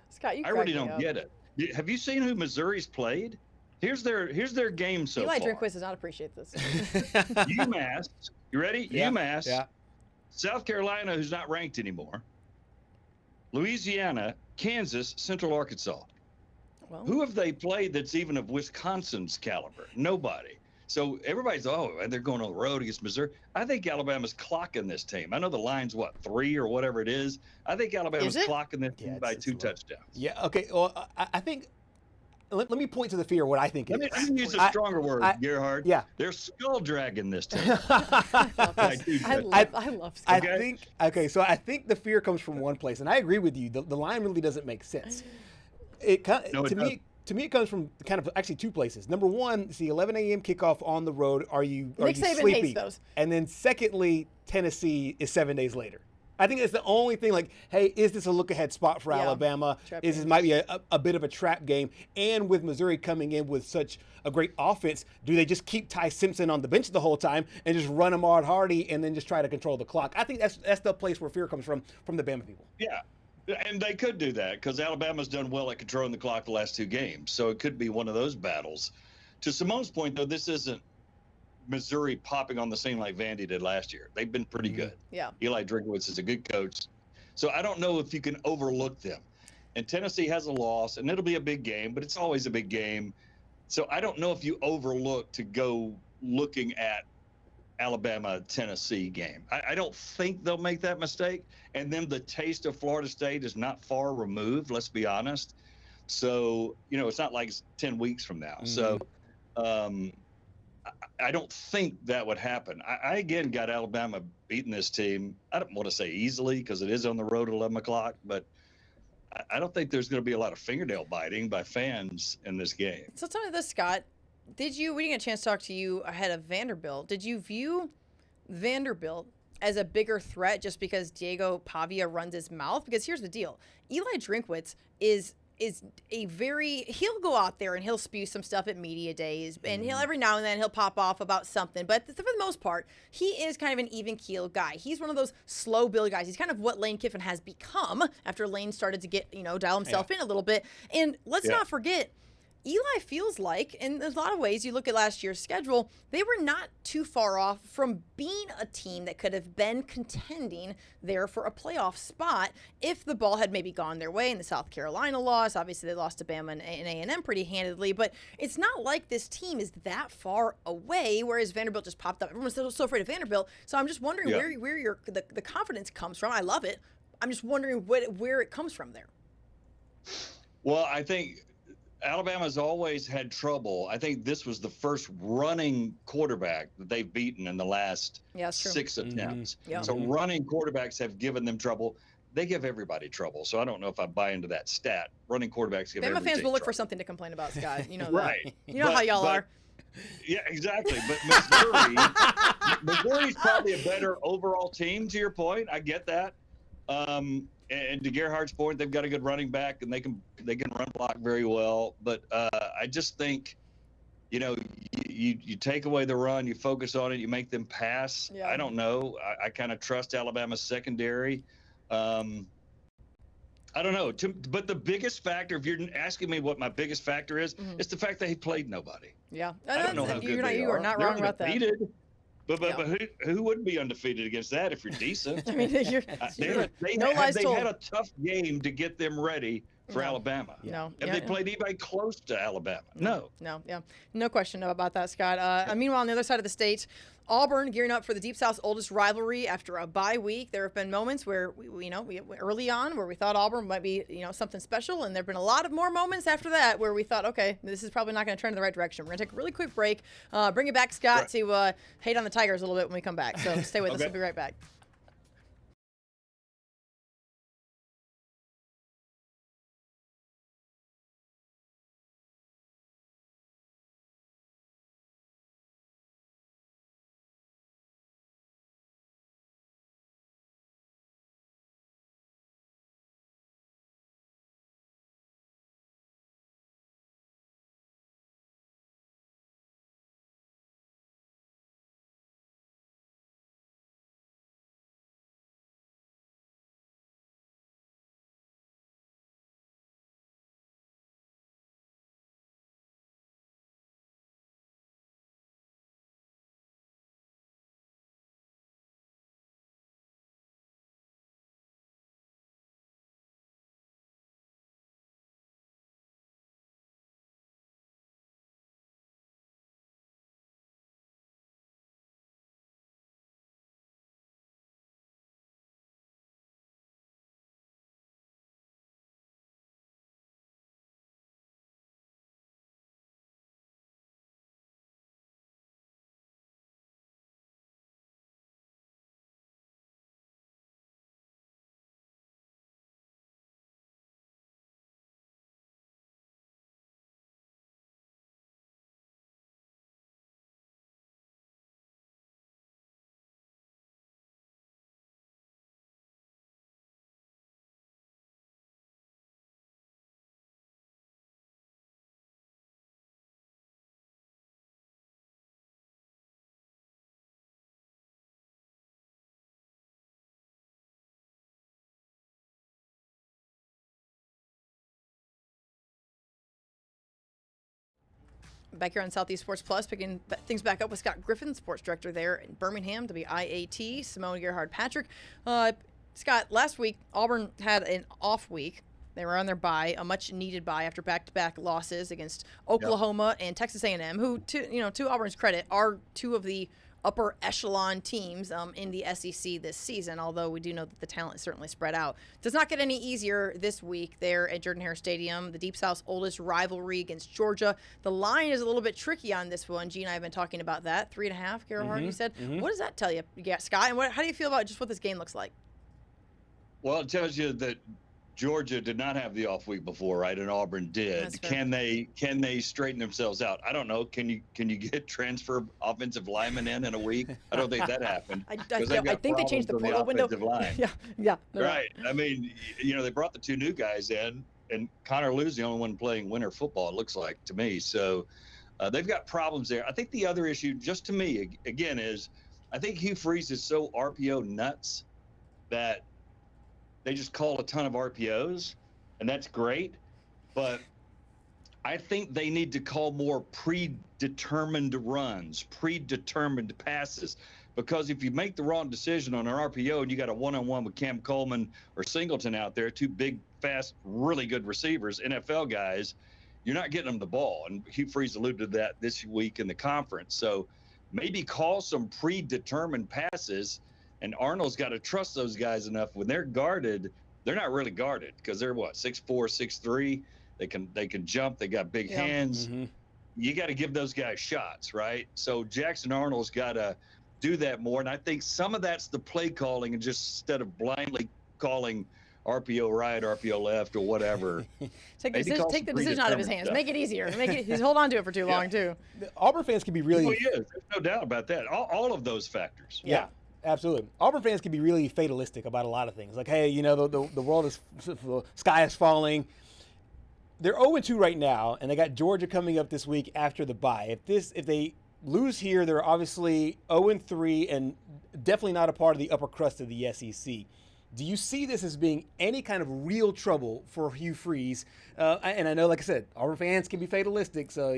Scott, I really don't get it. Have you seen who Missouri's played? Here's their game so far. Eli Drinkwitz does not appreciate this. UMass, you ready? Yeah. UMass, yeah. South Carolina, who's not ranked anymore, Louisiana, Kansas, Central Arkansas. Well, who have they played that's even of Wisconsin's caliber? Nobody. So everybody's, they're going on the road against Missouri. I think Alabama's clocking this team. I know the line's, 3 or whatever it is. I think Alabama's clocking this team by 2 touchdowns. Yeah, okay. Well, I think let me point to the fear what I think it is. Let me use a stronger word, Gerhard. Yeah. They're skull dragging this team. I love skull. So I think the fear comes from one place, and I agree with you. The line really doesn't make sense. To me, it comes from kind of actually 2 places. Number one, it's the 11 a.m. kickoff on the road. Are you Nick Saban sleepy? hates those. And then secondly, Tennessee is 7 days later. I think it's the only thing. Like, hey, is this a look-ahead spot for Alabama? Is this might be a bit of a trap game? And with Missouri coming in with such a great offense, do they just keep Ty Simpson on the bench the whole time and just run Ahmad Hardy and then just try to control the clock? I think that's the place where fear comes from the Bama people. Yeah. And they could do that because Alabama's done well at controlling the clock the last 2 games. So it could be one of those battles. To Simone's point, though, this isn't Missouri popping on the scene like Vandy did last year. They've been pretty good. Yeah. Eli Drinkwitz is a good coach. So I don't know if you can overlook them. And Tennessee has a loss, and it'll be a big game, but it's always a big game. So I don't know if you overlook to go looking at Alabama-Tennessee game. I don't think they'll make that mistake. And then the taste of Florida State is not far removed, let's be honest. So, it's not like it's 10 weeks from now. So I don't think that would happen. I again, got Alabama beating this team. I don't want to say easily because it is on the road at 11 o'clock, but I don't think there's going to be a lot of fingernail biting by fans in this game. So tell me this, Scott. We didn't get a chance to talk to you ahead of Vanderbilt. Did you view Vanderbilt as a bigger threat just because Diego Pavia runs his mouth? Because here's the deal. Eli Drinkwitz is he'll go out there and he'll spew some stuff at media days, and he'll every now and then he'll pop off about something. But for the most part, he is kind of an even-keeled guy. He's one of those slow build guys. He's kind of what Lane Kiffin has become after Lane started to get, dial himself in a little bit. And let's not forget, Eli feels like, in a lot of ways, you look at last year's schedule, they were not too far off from being a team that could have been contending there for a playoff spot if the ball had maybe gone their way in the South Carolina loss. Obviously, they lost to Bama and A&M pretty handedly, but it's not like this team is that far away, whereas Vanderbilt just popped up. Everyone's so afraid of Vanderbilt, so I'm just wondering where the confidence comes from. I love it. I'm just wondering where it comes from there. Well, I think Alabama's always had trouble. I think this was the first running quarterback that they've beaten in the last 6 attempts. So running quarterbacks have given them trouble. They give everybody trouble. So I don't know if I buy into that stat. Running quarterbacks give everybody Bama fans will look trouble. for something to complain about, Scott. You know that. Right. You know how y'all are. Yeah, exactly. But Missouri's probably a better overall team, to your point. I get that. And to Gerhard's point, they've got a good running back, and they can run block very well. But I just think, you take away the run, you focus on it, you make them pass. Yeah. I don't know. I kind of trust Alabama's secondary. I don't know. But the biggest factor, if you're asking me what my biggest factor is, it's the fact that he played nobody. Yeah, I don't know how good they are. You are not wrong about that. But who wouldn't be undefeated against that if you're decent? I mean, they had a tough game to get them ready for Alabama. Have they played anybody close to Alabama? No. No question about that, Scott. Meanwhile, on the other side of the state, Auburn gearing up for the Deep South's oldest rivalry after a bye week. There have been moments where we early on where we thought Auburn might be something special, and there have been a lot of more moments after that where we thought, okay, this is probably not going to turn in the right direction. We're going to take a really quick break, bring it back, Scott, to hate on the Tigers a little bit when we come back. So stay with us. We'll be right back. back here on Southeast Sports Plus, picking things back up with Scott Griffin, sports director there in Birmingham, WIAT, Simone, Gerhard, Patrick. Scott, last week, Auburn had an off week. They were on their bye, a much-needed bye after back-to-back losses against Oklahoma and Texas A&M, who, to Auburn's credit, are two of the upper echelon teams in the SEC this season, although we do know that the talent is certainly spread out. Does not get any easier this week there at Jordan-Hare Stadium, the Deep South's oldest rivalry against Georgia. The line is a little bit tricky on this one. Gene and I have been talking about that. 3.5, Gerhard, you said. What does that tell you, Scott? And how do you feel about just what this game looks like? Well, it tells you that Georgia did not have the off week before, right? And Auburn did. Can they straighten themselves out? I don't know. Can you get transfer offensive linemen in a week? I don't think that happened. I think they changed the portal window. Line. Yeah. Right. I mean, they brought the two new guys in, and Connor Lew's the only one playing winter football, it looks like to me. So they've got problems there. I think the other issue, just to me, again, is I think Hugh Freeze is so RPO nuts that they just call a ton of RPOs, and that's great. But I think they need to call more predetermined runs, predetermined passes, because if you make the wrong decision on an RPO and you got a one-on-one with Cam Coleman or Singleton out there, two big, fast, really good receivers, NFL guys, you're not getting them the ball. And Hugh Freeze alluded to that this week in the conference. So maybe call some predetermined passes. And Arnold's got to trust those guys enough. When they're guarded, they're not really guarded because they're 6'4", 6'3". They can jump. They got big hands. You got to give those guys shots, right? So Jackson Arnold's got to do that more. And I think some of that's the play calling, and just instead of blindly calling RPO right, RPO left, or whatever. take the decision out of his hands. Stuff. Make it easier. He's hold on to it for too long too. The Auburn fans can be really. Well, yes, there's no doubt about that. All of those factors. Yeah. Absolutely. Auburn fans can be really fatalistic about a lot of things. Like, hey, the world is, the sky is falling. They're 0-2 right now, and they got Georgia coming up this week after the bye. If they lose here, they're obviously 0-3 and definitely not a part of the upper crust of the SEC. Do you see this as being any kind of real trouble for Hugh Freeze? And I know, like I said, Auburn fans can be fatalistic, so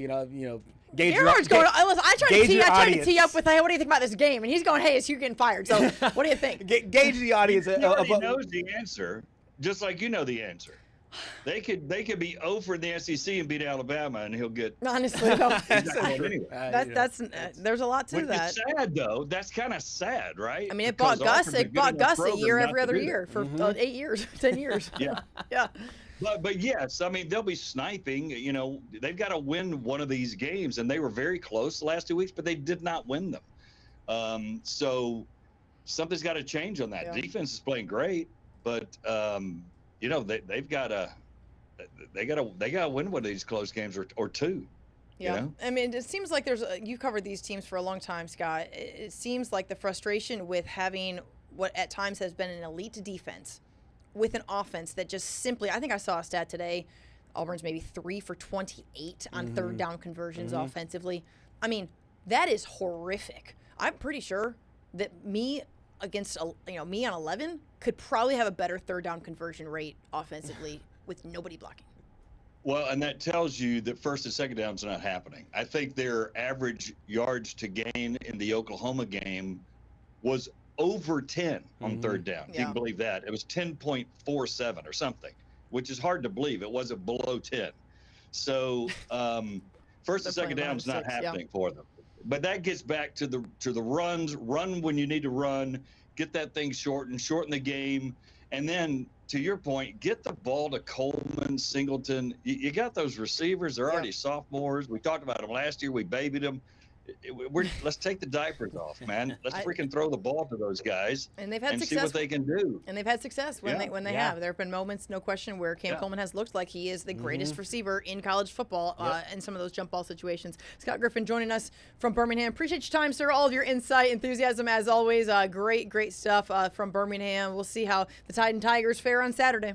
gauge Gerhard's going. I tried to tee up with, hey, what do you think about this game? And he's going, hey, is Hugh getting fired? So what do you think? Gauge the audience. He already knows the answer, just like you know the answer. They could be 0 for the SEC and beat Alabama, and he'll get. Honestly, no. There's a lot to that. It's sad though. That's kind of sad, right? I mean, it bought Gus a year every other year for 8 years, 10 years. Yeah. But yes, I mean, they'll be sniping. They've got to win one of these games, and they were very close the last 2 weeks, but they did not win them. So something's got to change on that. Defense is playing great, but they've got to win one of these close games or two. Yeah, I mean, it seems like you covered these teams for a long time, Scott. It seems like the frustration with having what at times has been an elite defense with an offense that just simply, I think I saw a stat today, Auburn's maybe 3 for 28 on third down conversions offensively. I mean, that is horrific. I'm pretty sure that me on 11 could probably have a better third down conversion rate offensively with nobody blocking. Well, and that tells you that first and second down's not happening. I think their average yards to gain in the Oklahoma game was over 10 on third down. You can believe that. It was 10.47 or something, which is hard to believe. It wasn't below 10. So first and second down is not happening for them. But that gets back to the runs. Run when you need to run. Get that thing shorten the game. And then, to your point, get the ball to Coleman, Singleton. You got those receivers. They're already sophomores. We talked about them last year. We babied them. Let's take the diapers off, man. Let's freaking throw the ball to those guys and they've had success, see what they can do. And they've had success when they have. There have been moments, no question, where Cam Coleman has looked like he is the greatest receiver in college football in some of those jump ball situations. Scott Griffin joining us from Birmingham. Appreciate your time, sir. All of your insight, enthusiasm, as always. Great stuff from Birmingham. We'll see how the Tide and Tigers fare on Saturday.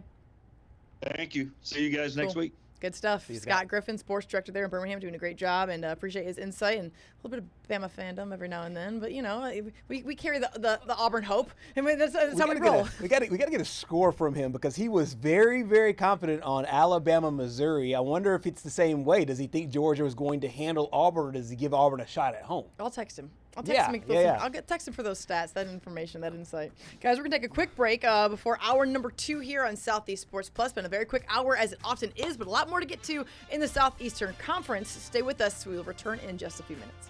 Thank you. See you guys next week. Good stuff. Scott Griffin, sports director there in Birmingham, doing a great job, and appreciate his insight and a little bit of Bama fandom every now and then. But we carry the Auburn hope. I mean, that's how we roll. We got to get a score from him because he was very, very confident on Alabama, Missouri. I wonder if it's the same way. Does he think Georgia was going to handle Auburn, or does he give Auburn a shot at home? I'll text him. I'll text him for those stats, that information, that insight. Guys, we're going to take a quick break before hour number 2 here on Southeast Sports Plus. Been a very quick hour, as it often is, but a lot more to get to in the Southeastern Conference. Stay with us. We will return in just a few minutes.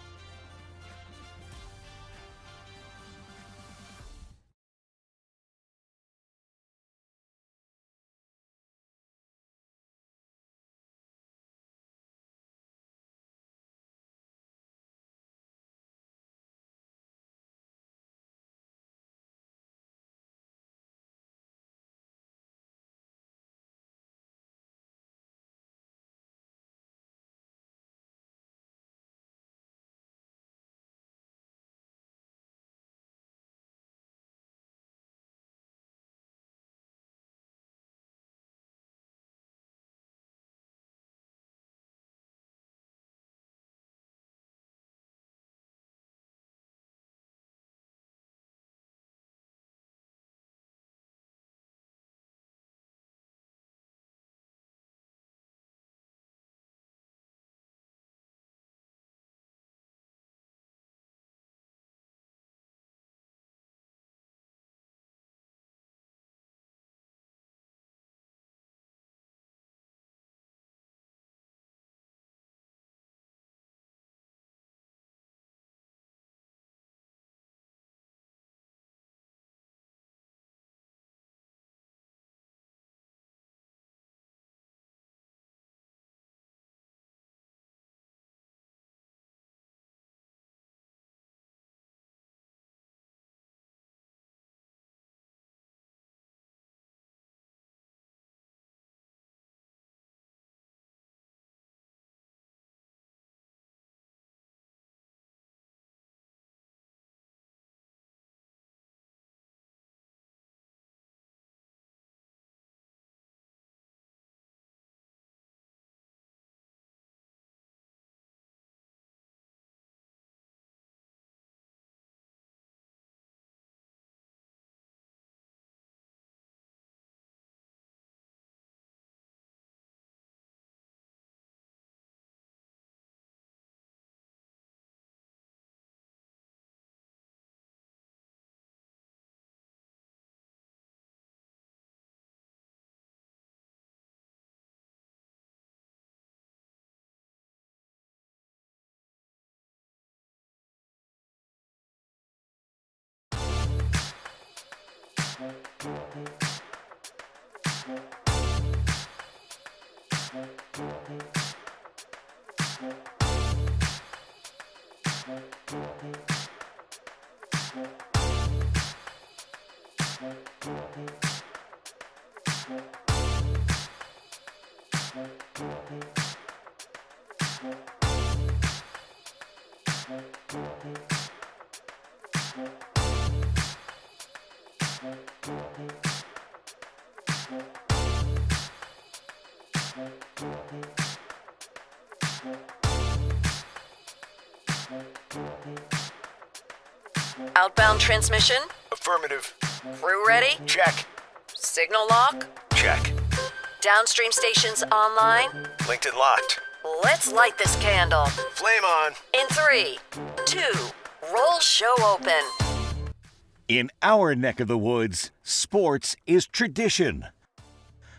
Outbound transmission? Affirmative. Crew ready? Check. Signal lock? Check. Downstream stations online? Linked and locked. Let's light this candle. Flame on. In 3, 2, roll show open. In our neck of the woods, sports is tradition.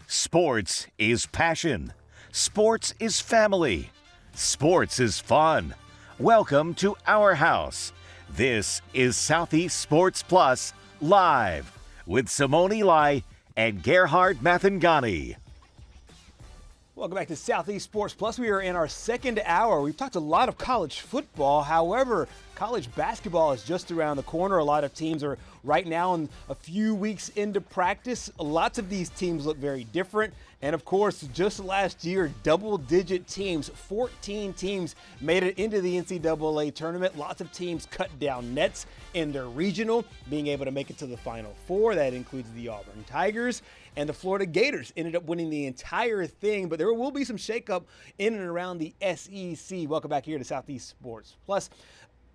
Sports is passion. Sports is family. Sports is fun. Welcome to our house. This is Southeast Sports Plus Live with Simone and Gerhard Mathangani. Welcome back to Southeast Sports Plus. We are in our second hour. We've talked a lot of college football. However, college basketball is just around the corner. A lot of teams are right now in a few weeks into practice. Lots of these teams look very different. And of course, just last year, double-digit teams, 14 teams made it into the NCAA tournament. Lots of teams cut down nets in their regional, being able to make it to the Final Four. That includes the Auburn Tigers, and the Florida Gators ended up winning the entire thing. But there will be some shakeup in and around the SEC. Welcome back here to Southeast Sports Plus.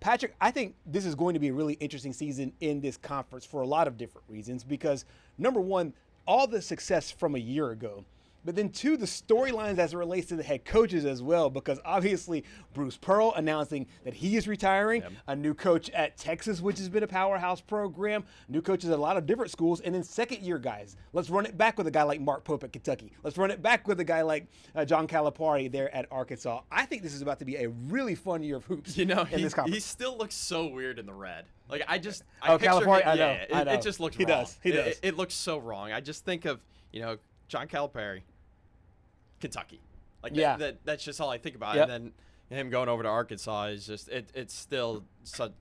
Patrick, I think this is going to be a really interesting season in this conference for a lot of different reasons because, number one, all the success from a year ago. But then, two, the storylines as it relates to the head coaches as well, because obviously Bruce Pearl announcing that he is retiring, a new coach at Texas, which has been a powerhouse program, new coaches at a lot of different schools, and then second-year guys. Let's run it back with a guy like Mark Pope at Kentucky. Let's run it back with a guy like John Calipari there at Arkansas. I think this is about to be a really fun year of hoops in this conference. He still looks so weird in the red. Like, I picture Calipari, him, I know. It just looks wrong. He does. It looks so wrong. I just think of, John Calipari, Kentucky. That's just all I think about. Yep. And then him going over to Arkansas is just it's still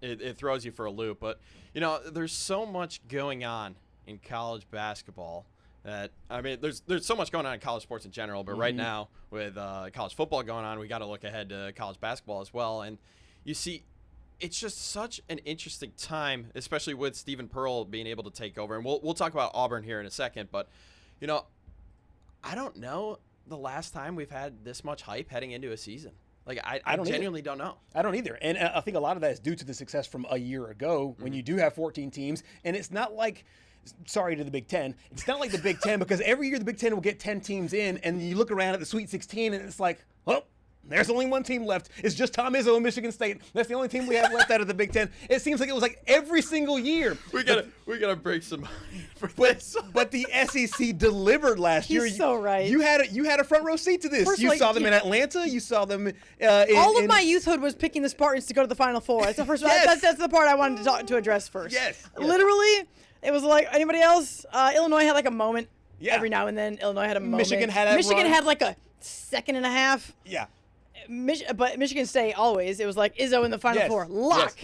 it throws you for a loop. But there's so much going on in college basketball that there's so much going on in college sports in general. But right now with college football going on, we got to look ahead to college basketball as well. And you see, it's just such an interesting time, especially with Stephen Pearl being able to take over. And we'll talk about Auburn here in a second. But I don't know the last time we've had this much hype heading into a season. Like, I genuinely don't know. I don't either. And I think a lot of that is due to the success from a year ago when you do have 14 teams. And it's not like, sorry to the Big Ten, it's not like the Big Ten because every year the Big Ten will get 10 teams in and you look around at the Sweet 16 and it's like, well, there's only one team left. It's just Tom Izzo and Michigan State. That's the only team we have left out of the Big Ten. It seems like it was like every single year. We gotta break some money for this. But the SEC delivered last year. He's so right. You had a front row seat to this. You saw them in Atlanta. You saw them. All of my youthhood was picking the Spartans to go to the Final Four. That's the first. Yes. That's the part I wanted to address first. Yes. Literally, it was like anybody else. Illinois had like a moment. Yeah. Every now and then, Illinois had a moment. Michigan had like a second and a half. Yeah. But Michigan State always, it was like Izzo in the Final Four. Lock.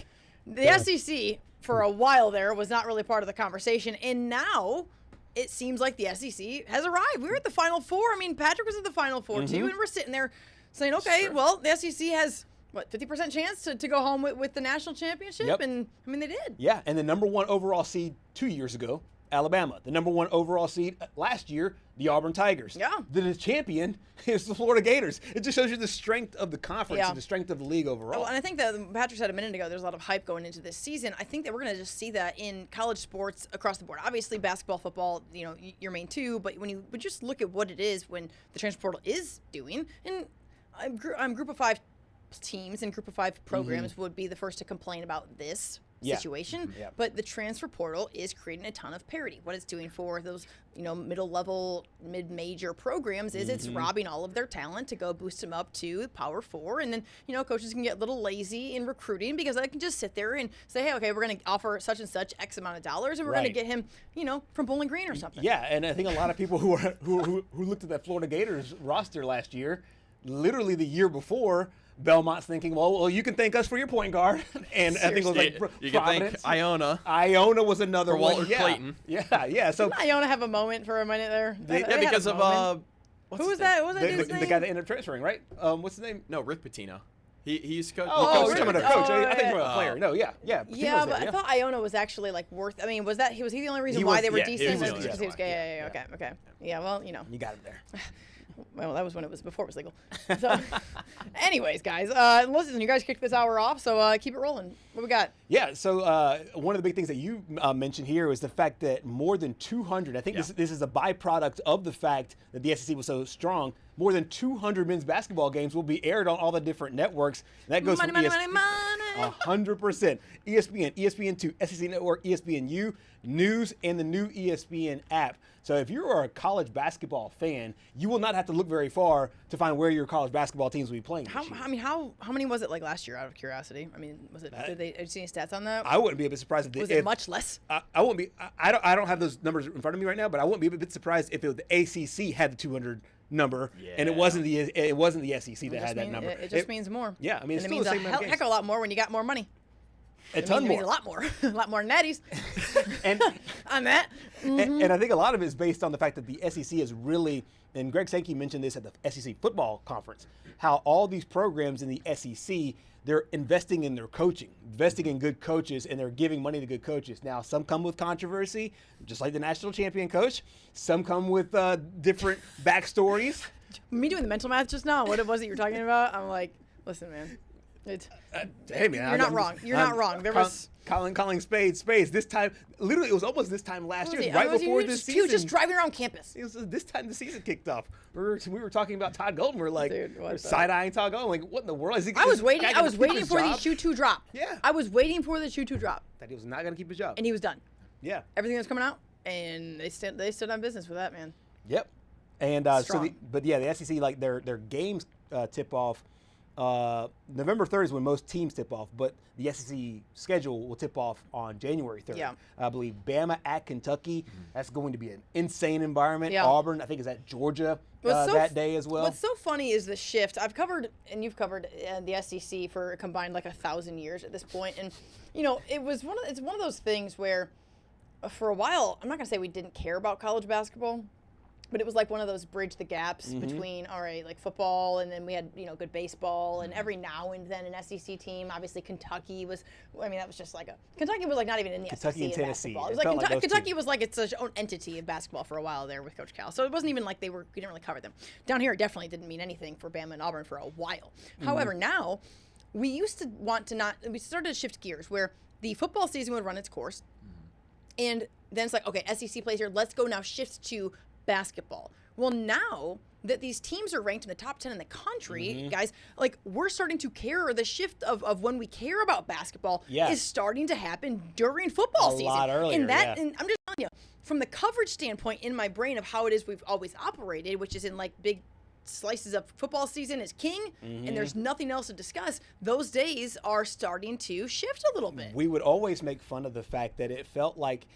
Yes. The SEC, for a while there, was not really part of the conversation. And now it seems like the SEC has arrived. We were at the Final Four. I mean, Patrick was at the Final Four, too. And we're sitting there saying, okay, well, the SEC has, 50% chance to go home with the national championship? Yep. And, I mean, they did. Yeah, and the number one overall seed 2 years ago, Alabama. The number one overall seed last year, the Auburn Tigers. Yeah. The champion is the Florida Gators. It just shows you the strength of the conference and the strength of the league overall. Well, and I think that Patrick said a minute ago, there's a lot of hype going into this season. I think that we're going to just see that in college sports across the board. Obviously, basketball, football, your main two. But when you would just look at what it is when the transfer portal is doing, and I'm group of 5 teams and group of 5 programs would be the first to complain about this situation, but the transfer portal is creating a ton of parity. What it's doing for those, middle-level, mid-major programs is it's robbing all of their talent to go boost them up to Power 4, and then, coaches can get a little lazy in recruiting because they can just sit there and say, hey, okay, we're going to offer such and such X amount of dollars, and we're going to get him, from Bowling Green or something. Yeah, and I think a lot of people who looked at that Florida Gators roster last year, literally the year before, Belmont's thinking, well, you can thank us for your point guard. And I think it was like you can thank Iona. Iona was another one. Walter Clayton. Yeah. So didn't Iona have a moment for a minute there? Because of who was that? What was that dude's name? The guy that ended up transferring, right? What's his name? No, Rick Pitino. He used to coach. We're talking about a coach. I think we're a player. No, yeah. Yeah, but I thought Iona was actually worth. I mean, was he the only reason why they were decent? Okay. Yeah, well, You got him there. Well, that was before it was legal. So, anyways, guys, listen, you guys kicked this hour off, so keep it rolling. What we got? Yeah, so one of the big things that you mentioned here was the fact that more than 200, I think this is a byproduct of the fact that the SEC was so strong, more than 200 men's basketball games will be aired on all the different networks. And that goes money. 100%. ESPN, ESPN2, SEC Network, ESPNU, News, and the new ESPN app. So if you are a college basketball fan, you will not have to look very far to find where your college basketball teams will be playing. How many was it last year? Out of curiosity, I mean, was it? Did you see any stats on that? I wouldn't be a bit surprised if was it much less. I wouldn't be. I don't have those numbers in front of me right now, but I wouldn't be a bit surprised if the ACC had the 200 number and it wasn't the SEC that had that number. It just means more. Yeah, I mean, it means a heck of a lot more when you got more money. A ton more. A lot more. A lot more natties. And on that. Mm-hmm. And I think a lot of it is based on the fact that the SEC is really, and Greg Sankey mentioned this at the SEC football conference, how all these programs in the SEC, they're investing in their coaching, investing in good coaches, and they're giving money to good coaches. Now, some come with controversy, just like the national champion coach. Some come with different backstories. Me doing the mental math just now, what it was that you were talking about, I'm like, listen, man. Hey, man. You're not wrong. You're not wrong. There was calling spades. This time, literally, it was almost this time last year, right before this season. He was just driving around campus. It was this time the season kicked off. We were talking about Todd Golden. We're like, side-eyeing Todd Golden. Like, what in the world is he? I was waiting for the shoe to drop. Yeah. I was waiting for the shoe to drop. That he was not going to keep his job. And he was done. Yeah. Everything was coming out, and they stood on business with that, man. Yep. And the SEC, like their games tip off. November 3rd is when most teams tip off, but the SEC schedule will tip off on January 3rd. Yeah. I believe Bama at Kentucky. That's going to be an insane environment. Yeah. Auburn, I think, is at Georgia that day as well. What's so funny is the shift. I've covered, and you've covered the SEC for combined like 1,000 years at this point, and it's one of those things where, for a while, I'm not gonna say we didn't care about college basketball. But it was like one of those bridge the gaps between, all right, like football, and then we had, good baseball, and every now and then an SEC team. Obviously, Kentucky was, that was just like Kentucky was like not even in the Kentucky SEC and in Tennessee. basketball. It was like Kentucky was like its own entity of basketball for a while there with Coach Cal. So it wasn't even like we didn't really cover them. Down here, it definitely didn't mean anything for Bama and Auburn for a while. However, now, we started to shift gears where the football season would run its course, and then it's like, okay, SEC plays here, let's go now shift to basketball. Well, now that these teams are ranked in the top 10 in the country, guys, like we're starting to care, or the shift of when we care about basketball is starting to happen during football season. A lot earlier, and I'm just telling you, from the coverage standpoint in my brain of how it is we've always operated, which is in like big slices of football season is king, and there's nothing else to discuss, those days are starting to shift a little bit. We would always make fun of the fact that it felt like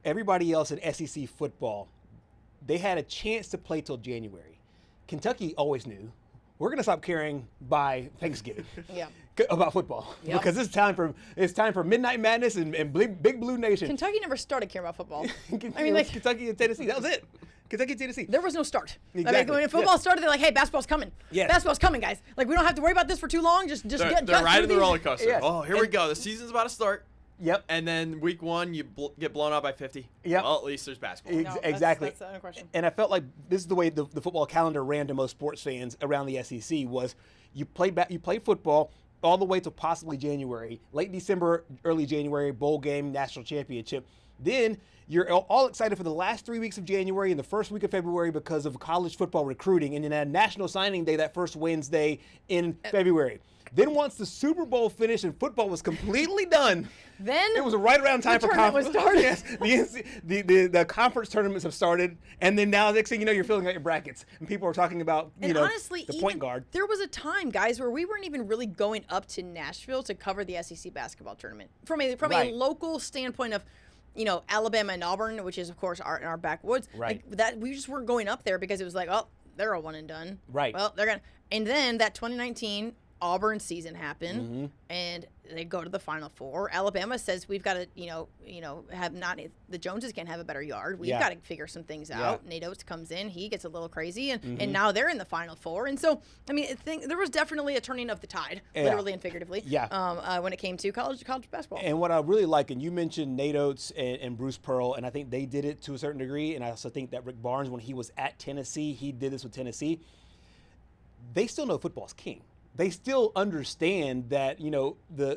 everybody else in SEC football, they had a chance to play till January. Kentucky always knew we're going to stop caring by Thanksgiving about football because it's time for Midnight Madness and Big Blue Nation. Kentucky never started caring about football. Kentucky and Tennessee, that was it. Kentucky and Tennessee. There was no start. Exactly. When football started, they're like, "Hey, basketball's coming. Yes. Basketball's coming, guys. Like we don't have to worry about this for too long. Just get they're riding the roller coaster. Yes. Oh, here we go. The season's about to start. Yep. And then week one, you get blown out by 50. Yep. Well, at least there's basketball. Exactly. That's the question. And I felt like this is the way the football calendar ran to most sports fans around the SEC was you play football all the way to possibly January, late December, early January, bowl game, national championship. Then you're all excited for the last 3 weeks of January and the first week of February because of college football recruiting, and then a national signing day that first Wednesday in February. Then once the Super Bowl finished and football was completely done, then it was right around time for conference. Yes, the conference tournaments have started, and then now next thing you know, you're filling out your brackets, and people are talking about honestly, the point guard. There was a time, guys, where we weren't even really going up to Nashville to cover the SEC basketball tournament from a local standpoint of. Alabama and Auburn, which is, of course, in our backwoods. Right. Like that, we just weren't going up there because it was like, oh, they're a one and done. Right. Well, they're going to. And then that 2019 Auburn season happened, and they go to the Final Four. Alabama says we've got to, the Joneses can't have a better yard. We've got to figure some things out. Nate Oates comes in, he gets a little crazy, and now they're in the Final Four. And so, there was definitely a turning of the tide, literally and figuratively. When it came to college basketball. And what I really like, and you mentioned Nate Oates and Bruce Pearl, and I think they did it to a certain degree. And I also think that Rick Barnes, when he was at Tennessee, he did this with Tennessee. They still know football's king. They still understand that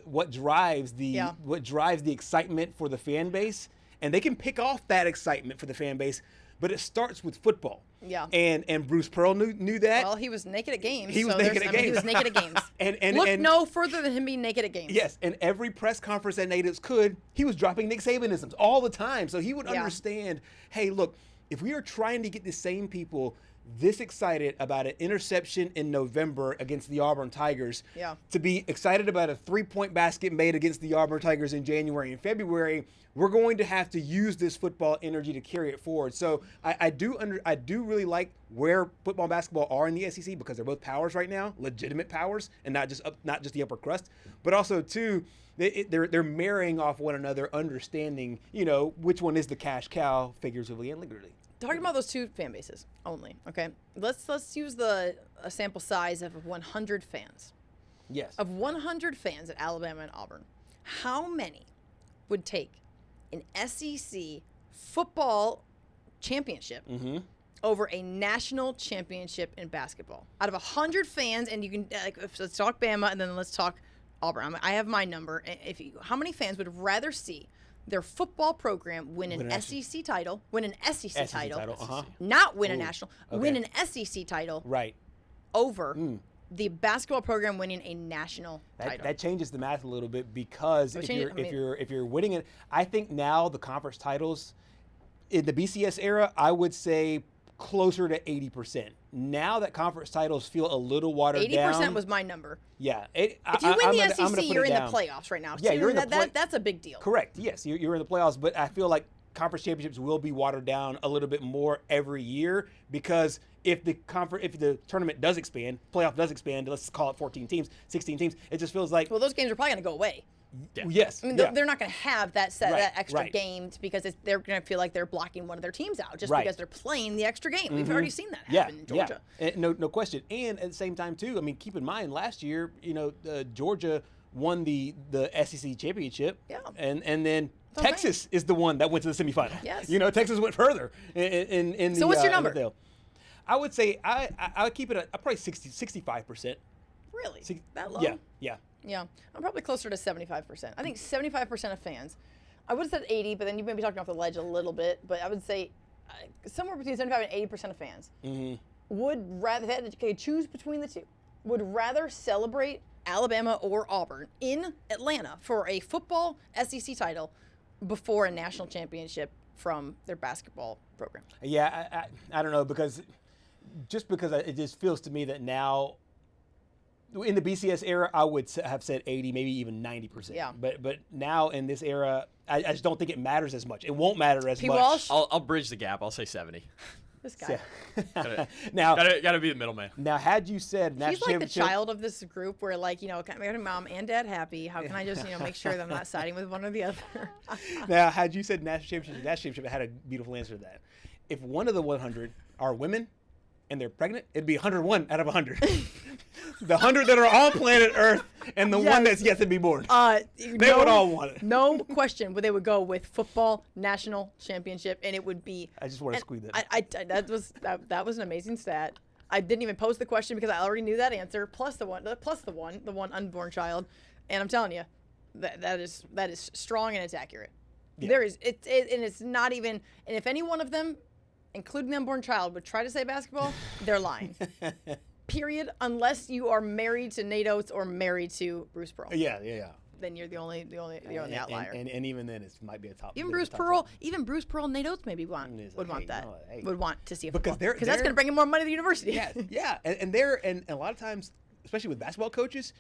what drives the excitement for the fan base, and they can pick off that excitement for the fan base, but it starts with football. Yeah. And Bruce Pearl knew that. Well, he was naked at games. He was naked at games. He was naked at games. and Look no further than him being naked at games. Yes, and every press conference that Nate Oates could, he was dropping Nick Sabanisms all the time. So he would understand, hey, look, if we are trying to get the same people this excited about an interception in November against the Auburn Tigers, to be excited about a 3-point basket made against the Auburn Tigers in January and February, we're going to have to use this football energy to carry it forward. So I do really like where football and basketball are in the SEC because they're both powers right now, legitimate powers, and not just the upper crust, but also too. They're marrying off one another, understanding, which one is the cash cow, figuratively and literally. Talking about those two fan bases only, okay? Let's use a sample size of 100 fans. Yes. Of 100 fans at Alabama and Auburn, how many would take an SEC football championship over a national championship in basketball? Out of 100 fans, and you can let's talk Bama and then let's talk Auburn. I have my number. How many fans would rather see their football program win an SEC title, not win a national, win an SEC title, right, over the basketball program winning a national title? That changes the math a little bit because if you're winning it, I think now the conference titles in the BCS era, I would say closer to 80%. Now that conference titles feel a little watered down. 80% was my number. Yeah. If you win the SEC, you're in the playoffs right now. Yeah, you're in that's a big deal. Correct. Yes, you're in the playoffs, but I feel like conference championships will be watered down a little bit more every year because if the tournament does expand, playoff does expand, let's call it 14 teams, 16 teams, it just feels like... Well, those games are probably going to go away. Yeah. Yes. I mean, they're not going to have that extra game because they're going to feel like they're blocking one of their teams out just because they're playing the extra game. We've already seen that happen in Georgia. Yeah. No question. And at the same time, too, I mean, keep in mind, last year, Georgia won the SEC championship. Yeah. And then Texas is the one that went to the semifinal. Yes. Texas went further in the... So what's your number? I would say I would keep it at probably 65%. Really? That low? Yeah. Yeah, I'm probably closer to 75%. I think 75% of fans. I would have said 80, but then you may be talking off the ledge a little bit. But I would say somewhere between 75 and 80% of fans would rather, if they had to choose between the two, would rather celebrate Alabama or Auburn in Atlanta for a football SEC title before a national championship from their basketball program. Yeah, I don't know, because it just feels to me that now, in the BCS era, I would have said 80, maybe even 90%. Yeah. But now in this era, I just don't think it matters as much. It won't matter as much. I'll bridge the gap. I'll say 70. This guy. Now, gotta be the middleman. Now, had you said national championship, he's like the child of this group, where can I make mom and dad happy? How can I just make sure that I'm not siding with one or the other? Now, had you said national championship, it had a beautiful answer to that. If one of the 100 are women and they're pregnant, it'd be 101 out of 100. The 100 that are on planet Earth and the one that's yet to be born. They would all want it. No question. They would go with football national championship, and it would be. I just want to squeeze it. That was an amazing stat. I didn't even pose the question because I already knew that answer. Plus the one unborn child, and I'm telling you, that is strong and it's accurate. Yeah. And it's not even. And if any one of them, including the unborn child, would try to say basketball, they're lying. Period. Unless you are married to Nate Oates or married to Bruce Pearl. Yeah. Then you're the only outlier. And even then, it might be a top. Even Bruce Pearl, and Nate Oates maybe would want that. Would want to see a football because that's going to bring in more money to the university. Yeah. And a lot of times, especially with basketball coaches,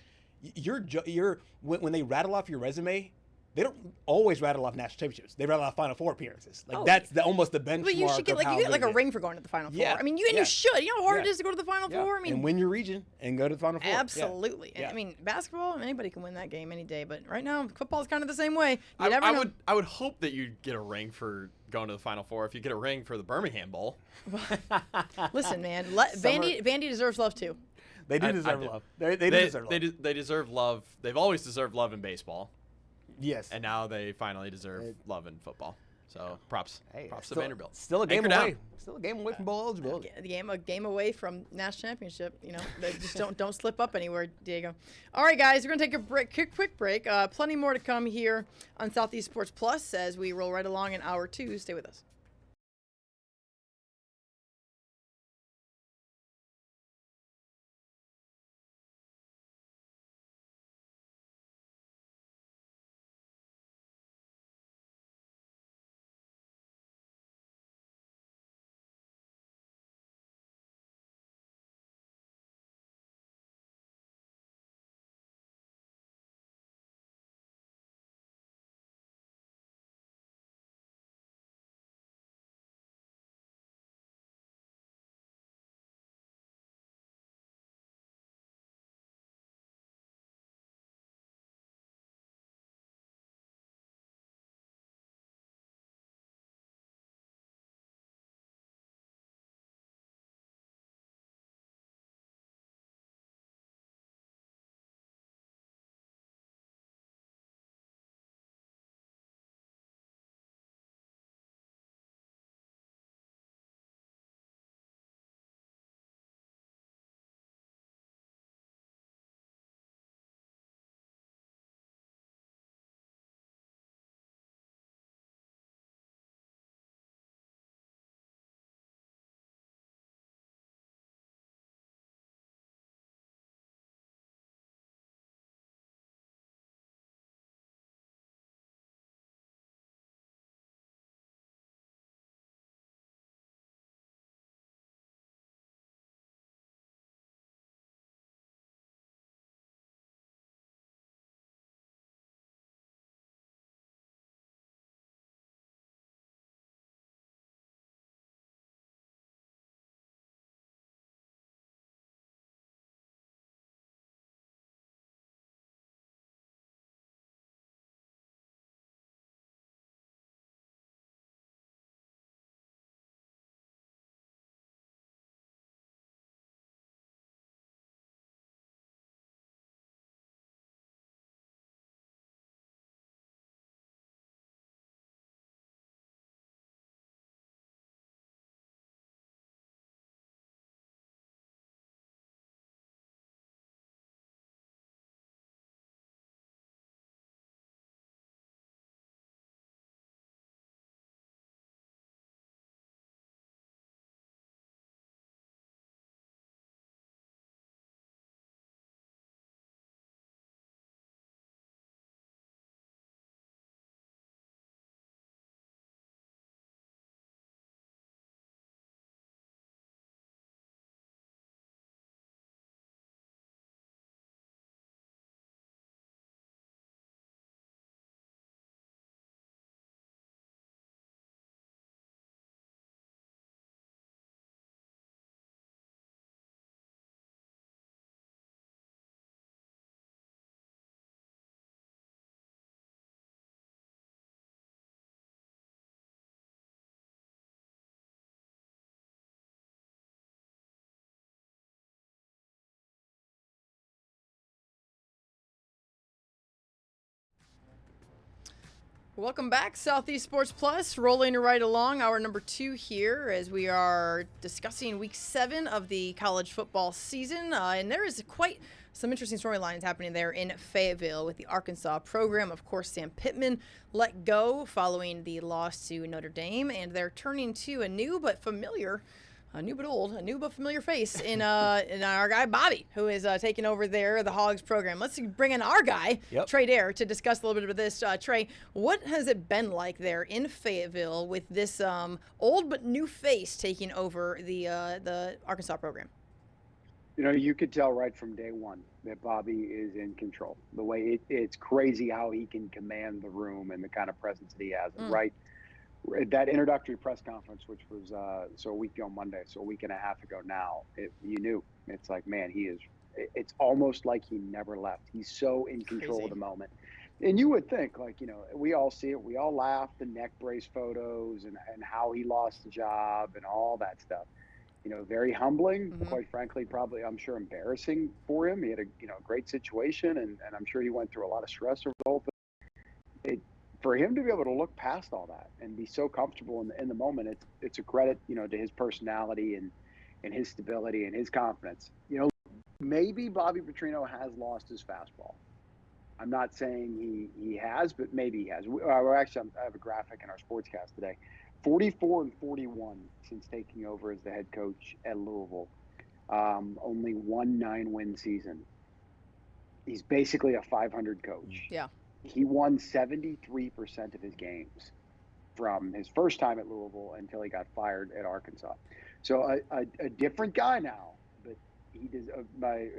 when they rattle off your resume, they don't always rattle off national championships. They rattle off Final Four appearances. That's almost the benchmark. But you should get a ring for going to the Final Four. Yeah. I mean, you should. You know how hard it is to go to the Final Four. I mean, and win your region and go to the Final Four. Absolutely. Yeah. I mean, basketball, anybody can win that game any day. But right now, football is kind of the same way. I would hope that you'd get a ring for going to the Final Four if you get a ring for the Birmingham Bowl. Listen, man, Vandy deserves love too. They do deserve love. They deserve love. They deserve love. They've always deserved love in baseball. Yes. And now they finally deserve love in football. So props to Vanderbilt. Still a game away. Still a game away from bowl eligibility. A game away from national championship. They just don't slip up anywhere, Diego. All right, guys, we're gonna take a quick break. Plenty more to come here on Southeast Sports Plus as we roll right along in hour 2. Stay with us. Welcome back, Southeast Sports Plus. Rolling right along, hour number 2 here as we are discussing week 7 of the college football season. And there is quite some interesting storylines happening there in Fayetteville with the Arkansas program. Of course, Sam Pittman let go following the loss to Notre Dame, and they're turning to a new but familiar familiar face in our guy Bobby, who is taking over there the Hogs program. Let's bring in our guy, Trey Dare, to discuss a little bit of this. Trey, what has it been like there in Fayetteville with this old but new face taking over the Arkansas program? You know, you could tell right from day one that Bobby is in control. The way it's crazy how he can command the room and the kind of presence that he has. And right. That introductory press conference, which was a week ago Monday, so a week and a half ago now, you knew. It's like, man, it's almost like he never left. He's so in control of the moment. And you would think, like, you know, we all see it. We all laugh, the neck brace photos and how he lost the job and all that stuff. You know, very humbling, quite frankly, probably, I'm sure, embarrassing for him. He had a great situation, and I'm sure he went through a lot of stress over the whole thing. For him to be able to look past all that and be so comfortable in the moment, it's a credit, you know, to his personality and his stability and his confidence. You know, maybe Bobby Petrino has lost his fastball. I'm not saying he has, but maybe he has. Actually, I have a graphic in our sportscast today. 44-41 since taking over as the head coach at Louisville. Only 1 9-win season. He's basically a 500 coach. Yeah. He won 73% of his games from his first time at Louisville until he got fired at Arkansas. So a different guy now, but he does.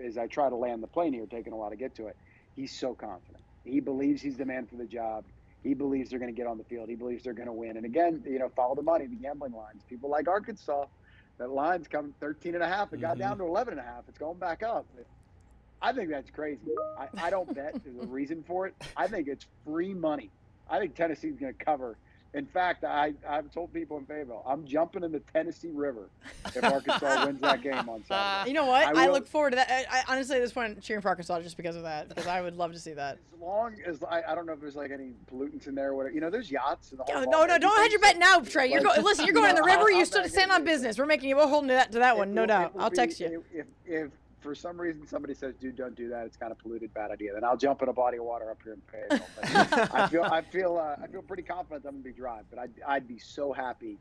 As I try to land the plane here, taking a while to get to it, he's so confident. He believes he's the man for the job. He believes they're going to get on the field. He believes they're going to win. And again, you know, follow the money, the gambling lines. People like Arkansas, that line's come 13.5. It got down to 11.5. It's going back up. I think that's crazy. I don't bet there's a reason for it. I think it's free money. I think Tennessee's going to cover. In fact, I've told people in Fayetteville, I'm jumping in the Tennessee River if Arkansas wins that game on Saturday. You know what? I look forward to that. I honestly, at this point, I'm cheering for Arkansas just because of that, because I would love to see that. As long as I don't know if there's like any pollutants in there or whatever. You know, there's yachts. And the whole no, don't hedge your bet now, Trey. You're listen, you're going in the river. You stood stand on business. We're making you. We'll hold to that one, no doubt. I'll text you. If for some reason somebody says, dude, don't do that, it's kind of polluted, bad idea, then I'll jump in a body of water up here in Fayetteville. I feel pretty confident I'm going to be dry, but I'd be so happy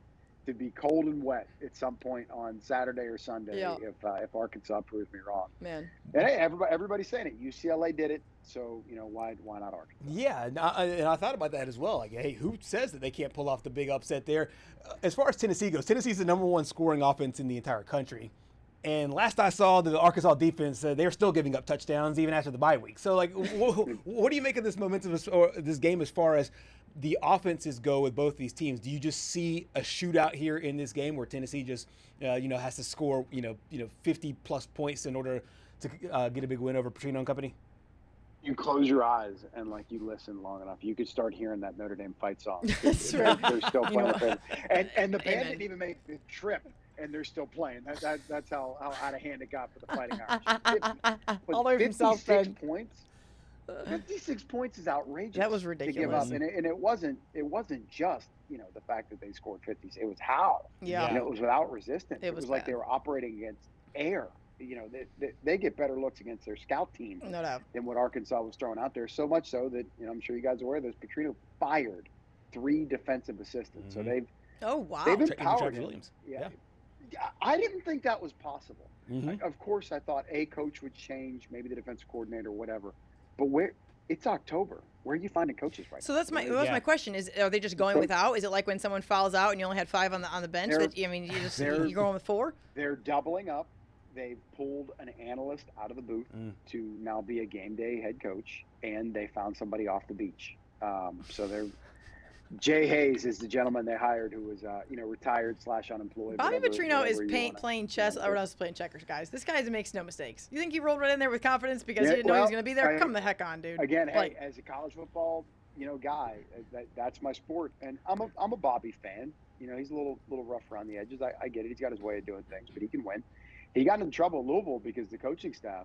to be cold and wet at some point on Saturday or Sunday if Arkansas proves me wrong. Man. And hey, everybody's saying it. UCLA did it, so, you know, why not Arkansas? Yeah, and I thought about that as well. Like, hey, who says that they can't pull off the big upset there? As far as Tennessee goes, Tennessee's the #1 scoring offense in the entire country. And last I saw, the Arkansas defense, they're still giving up touchdowns even after the bye week. So, like, what do you make of this momentum or this game as far as the offenses go with both these teams? Do you just see a shootout here in this game where Tennessee just, has to score, 50-plus points in order to get a big win over Petrino and company? You close your eyes and, like, you listen long enough, you could start hearing that Notre Dame fight song. That's right. They're still playing. And the band didn't even make the trip. And they're still playing. That's how out of hand it got for the Fighting Irish. All over himself, 56 points. 56 points is outrageous. That was ridiculous. To give up, and it wasn't just the fact that they scored 50. It was how. Yeah. And it was without resistance. It was like they were operating against air. They get better looks against their scout team than what Arkansas was throwing out there. So much so that I'm sure you guys are aware of this. Petrino fired 3 defensive assistants. So they've empowered him. Williams. Yeah. I didn't think that was possible. Of course, I thought a coach would change, maybe the defensive coordinator, whatever. But it's October. Where are you finding coaches right now? So that's my question: are they just going without? Is it like when someone fouls out and you only had 5 on the bench? You're going with 4? They're doubling up. They've pulled an analyst out of the booth to now be a game day head coach, and they found somebody off the beach. So they're. Jay Hayes is the gentleman they hired who was, retired / unemployed. Bobby Petrino is playing chess. Or else playing checkers, guys. This guy makes no mistakes. You think he rolled right in there with confidence because he didn't know he was going to be there? Come the heck on, dude. Again, hey, as a college football, guy, that's my sport, and I'm a Bobby fan. He's a little rough around the edges. I get it. He's got his way of doing things, but he can win. He got in trouble at Louisville because the coaching staff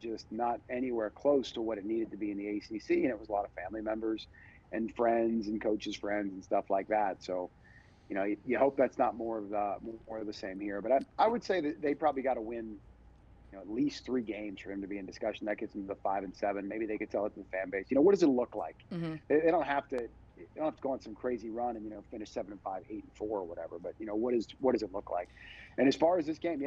just not anywhere close to what it needed to be in the ACC, and it was a lot of family members. and friends and coaches' friends and stuff like that. So, you hope that's not more of the same here. But I would say that they probably got to win, at least 3 games for him to be in discussion. That gets them to the 5 and 7. Maybe they could tell it to the fan base. What does it look like? Mm-hmm. They don't have to. They don't have to go on some crazy run and finish 7 and 5, 8 and 4 or whatever. But what does it look like? And as far as this game,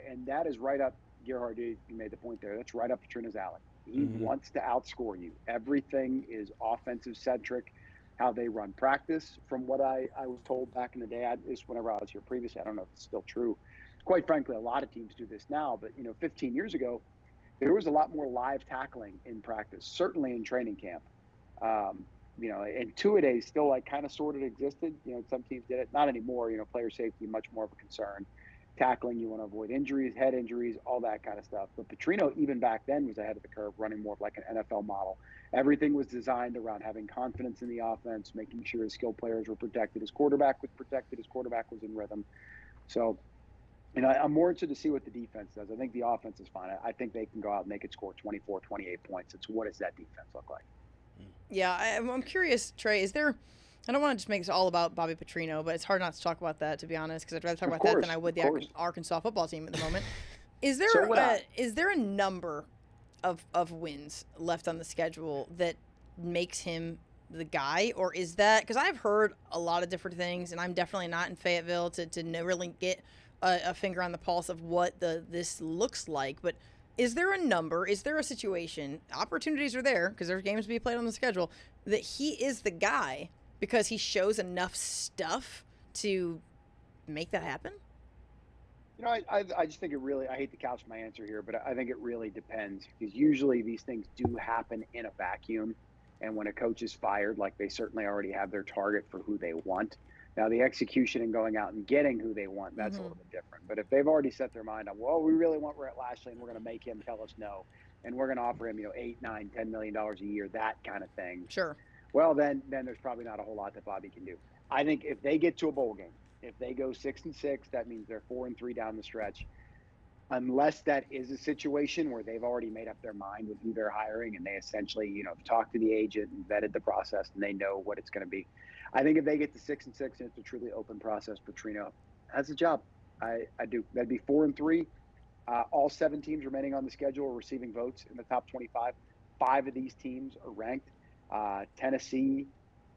and that is right up. Gerhard, you made the point there. That's right up Petrino's alley. He wants to outscore you. Everything is offensive centric. How they run practice, from what I was told back in the day, whenever I was here previously, I don't know if it's still true. Quite frankly, a lot of teams do this now, but 15 years ago, there was a lot more live tackling in practice, certainly in training camp. And two-a-days still kind of sort of existed. Some teams did it, not anymore. Player safety much more of a concern. Tackling, you want to avoid injuries, head injuries, all that kind of stuff. But Petrino, even back then, was ahead of the curve, running more of like an NFL model. Everything was designed around having confidence in the offense, making sure his skill players were protected. His quarterback was protected. His quarterback was in rhythm. So, I'm more interested to see what the defense does. I think the offense is fine. I think they can go out and they could score 24, 28 points. It's what does that defense look like? Yeah, I'm curious, Trey, I don't want to just make this all about Bobby Petrino, but it's hard not to talk about that, to be honest, because I'd rather talk about that than I would the Arkansas football team at the moment. Is there a number of wins left on the schedule that makes him the guy, or is that, because I've heard a lot of different things, and I'm definitely not in Fayetteville to really get a finger on the pulse of what this looks like, but is there a number, is there a situation, opportunities are there, because there's games to be played on the schedule, that he is the guy because he shows enough stuff to make that happen? I just think it really, I hate to couch my answer here, but I think it really depends, because usually these things do happen in a vacuum. And when a coach is fired, they certainly already have their target for who they want. Now, the execution and going out and getting who they want, that's a little bit different. But if they've already set their mind on, well, we really want Rhett Lashley and we're going to make him tell us no, and we're going to offer him, $8, $9, $10 million a year, that kind of thing. Sure. Well, then there's probably not a whole lot that Bobby can do. I think if they get to a bowl game, if they go 6-6, that means they're 4-3 down the stretch. Unless that is a situation where they've already made up their mind with who they're hiring and they essentially, talked to the agent and vetted the process and they know what it's going to be. I think if they get to 6-6 and it's a truly open process, Petrino has a job. I do. That'd be 4-3. All 7 teams remaining on the schedule are receiving votes in the top 25. 5 of these teams are ranked. Tennessee,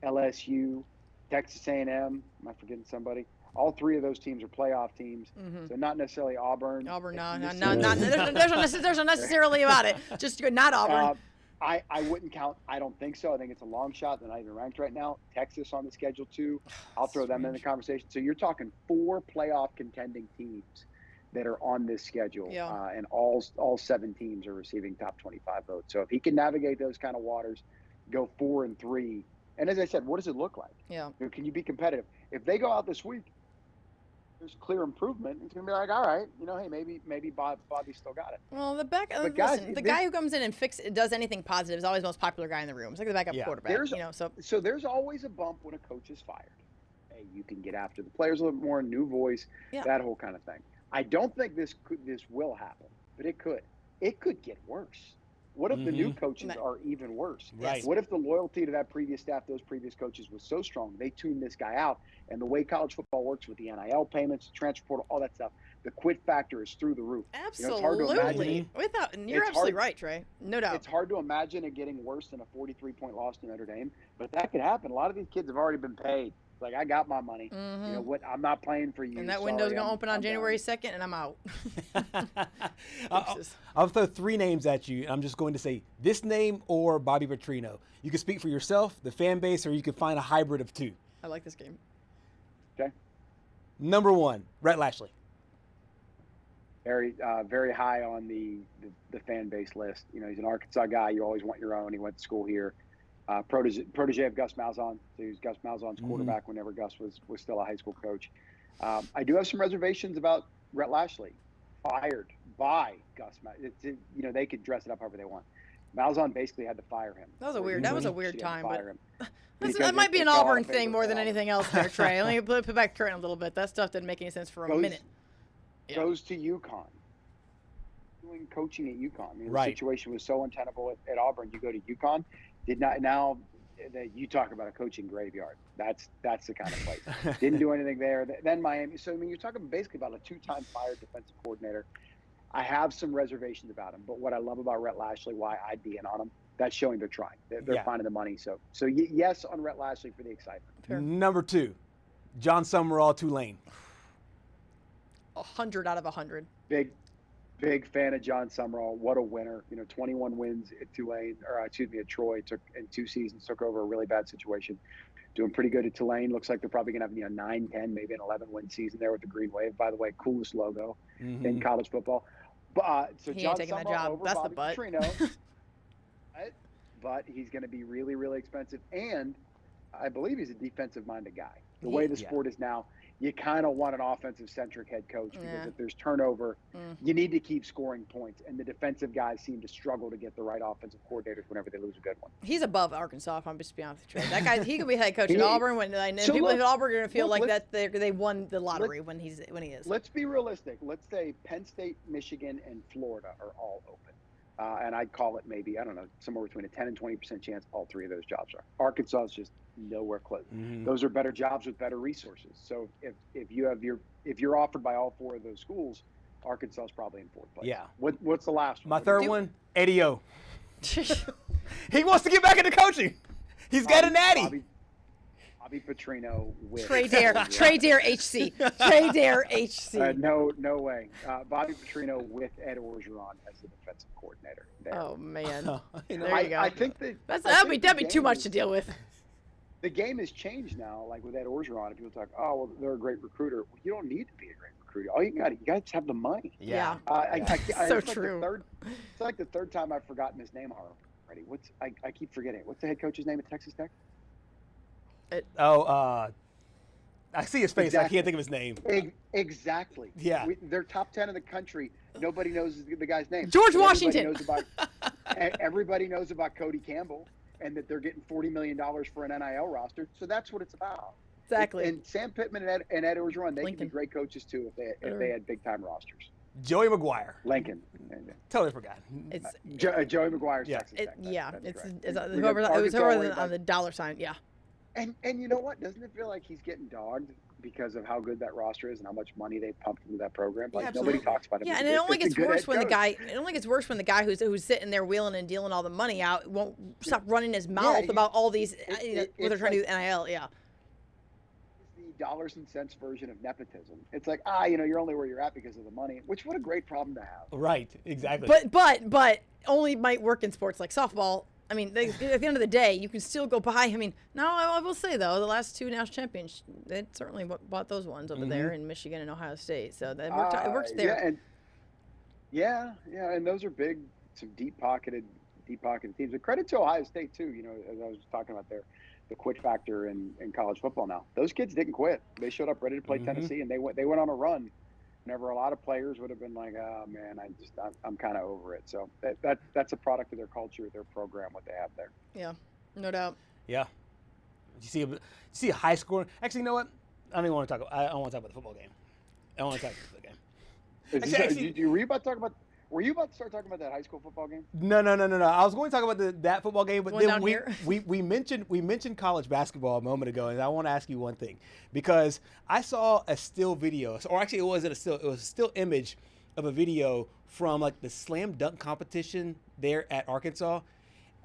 LSU, Texas A&M. Am I forgetting somebody? All 3 of those teams are playoff teams, so not necessarily Auburn. No, there's no necessarily about it. Just not Auburn. I wouldn't count. I don't think so. I think it's a long shot. They're not even ranked right now. Texas on the schedule too. I'll throw them in the conversation. So you're talking 4 playoff contending teams that are on this schedule, and all 7 teams are receiving top 25 votes. So if he can navigate those kind of waters, go 4-3, and as I said, what does it look like? Yeah. Can you be competitive? If they go out this week, there's clear improvement. It's gonna be like, all right, hey, maybe Bobby still got it. Well, the guy who comes in and does anything positive is always the most popular guy in the room. It's like the backup quarterback. So there's always a bump when a coach is fired. Hey, you can get after the players a little bit more, new voice, that whole kind of thing. I don't think this will happen, but it could. It could get worse. What if the new coaches are even worse? Right. What if the loyalty to that previous staff, those previous coaches, was so strong they tuned this guy out? And the way college football works with the NIL payments, transfer portal, all that stuff, the quit factor is through the roof. Absolutely. It's hard to imagine. You're absolutely right, Trey. No doubt. It's hard to imagine it getting worse than a 43-point loss to Notre Dame, but that could happen. A lot of these kids have already been paid. It's like, I got my money. You know what? I'm not playing for you. And that window's going to open on January 2nd, and I'm out. I'll throw 3 names at you. I'm just going to say this name or Bobby Petrino. You can speak for yourself, the fan base, or you can find a hybrid of 2. I like this game. Okay. Number 1, Rhett Lashley. Very high on the fan base list. He's an Arkansas guy. You always want your own. He went to school here. Protege of Gus Malzahn. So he was Gus Malzahn's quarterback whenever Gus was still a high school coach. I do have some reservations about Rhett Lashley. Fired by Gus Malzahn. They could dress it up however they want. Malzahn basically had to fire him. That was a weird time. That might be an Auburn thing more than anything else there, Trey. Let me put back the curtain a little bit. That stuff didn't make any sense for a minute. Goes to UConn. Doing coaching at UConn. The right. situation was so untenable at Auburn. You go to UConn. Now you talk about a coaching graveyard. That's the kind of place. Didn't do anything there. Then Miami. So, I mean, you're talking basically about a 2-time fired defensive coordinator. I have some reservations about him, but what I love about Rhett Lashley, why I'd be in on him, that's showing they're trying. They're finding the money. So yes on Rhett Lashley for the excitement. Sure. Number 2, John Summerall, Tulane. 100 out of 100. Big fan of John Summerall. What a winner. 21 wins at Tulane, at Troy. Took in 2 seasons, took over a really bad situation. Doing pretty good at Tulane. Looks like they're probably going to have 9, 10, maybe an 11-win season there with the Green Wave. By the way, coolest logo in college football. But so he John ain't taking Summerall that job. over That's Bobby the butt. Petrino. But he's going to be really, really expensive. And I believe he's a defensive-minded guy. The way the sport is now, you kind of want an offensive-centric head coach because if there's turnover, you need to keep scoring points. And the defensive guys seem to struggle to get the right offensive coordinators whenever they lose a good one. He's above Arkansas, if I'm just being honest with you. That guy, he could be head coach at Auburn. People at Auburn are going to feel like that they won the lottery when he is. Let's be realistic. Let's say Penn State, Michigan, and Florida are all open. And I'd call it maybe, I don't know, somewhere between a 10 and 20% chance all 3 of those jobs are. Arkansas is just nowhere close. Those are better jobs with better resources. So if you're offered by all 4 of those schools, Arkansas is probably in 4th place. Yeah. What's the last one? My third one, Eddie O. He wants to get back into coaching. He's got a natty. Bobby Petrino with Trey Dare HC. Trey Dare HC. No way. Bobby Petrino with Ed Orgeron as the defensive coordinator. There. Oh man. There you go. I think that'd be too much to deal with. The game has changed now, like with Ed Orgeron, and people talk, oh well, they're a great recruiter. Well, you don't need to be a great recruiter. All you guys have the money. Yeah. So true. It's like the third time I've forgotten his name already. I keep forgetting. What's the head coach's name at Texas Tech? I see his face. Exactly. I can't think of his name. Exactly. Yeah. They're top 10 in the country. Nobody knows the guy's name. George Washington. Everybody knows about Cody Campbell and that they're getting $40 million for an NIL roster. So that's what it's about. Exactly. And Sam Pittman and Ed Orgeron, they could be great coaches too if they had big-time rosters. Joey McGuire. Lincoln. Totally forgot. It's Joey McGuire's Texas Tech. It was whoever on the dollar sign. Yeah. And you know what? Doesn't it feel like he's getting dogged because of how good that roster is and how much money they pumped into that program? Like nobody talks about it. Yeah, and it only gets worse when the guy. It only gets worse when the guy who's sitting there wheeling and dealing all the money out won't stop running his mouth about all these what they're trying to do with NIL. Yeah. It's the dollars and cents version of nepotism. It's like you're only where you're at because of the money. Which what a great problem to have. Right. Exactly. But only might work in sports like softball. I mean, at the end of the day, you can still go buy. I mean, no, I will say, though, the last 2 national champions, they certainly bought those ones over there in Michigan and Ohio State. So that it works there. And those are big, some deep-pocketed teams. And credit to Ohio State, too, as I was talking about there, the quit factor in college football now. Those kids didn't quit. They showed up ready to play Tennessee, and they went on a run. Whenever a lot of players would have been like, oh man, I'm kind of over it. So that's a product of their culture, their program, what they have there. Yeah, no doubt. Yeah. You see a high score. Actually, you know what? I don't want to talk about the football game. I don't want to talk about the football game. Were you about to start talking about that high school football game? No. I was going to talk about that football game, but then we mentioned college basketball a moment ago, and I want to ask you one thing because I saw a still video, or actually it was a still image of a video from like the slam dunk competition there at Arkansas.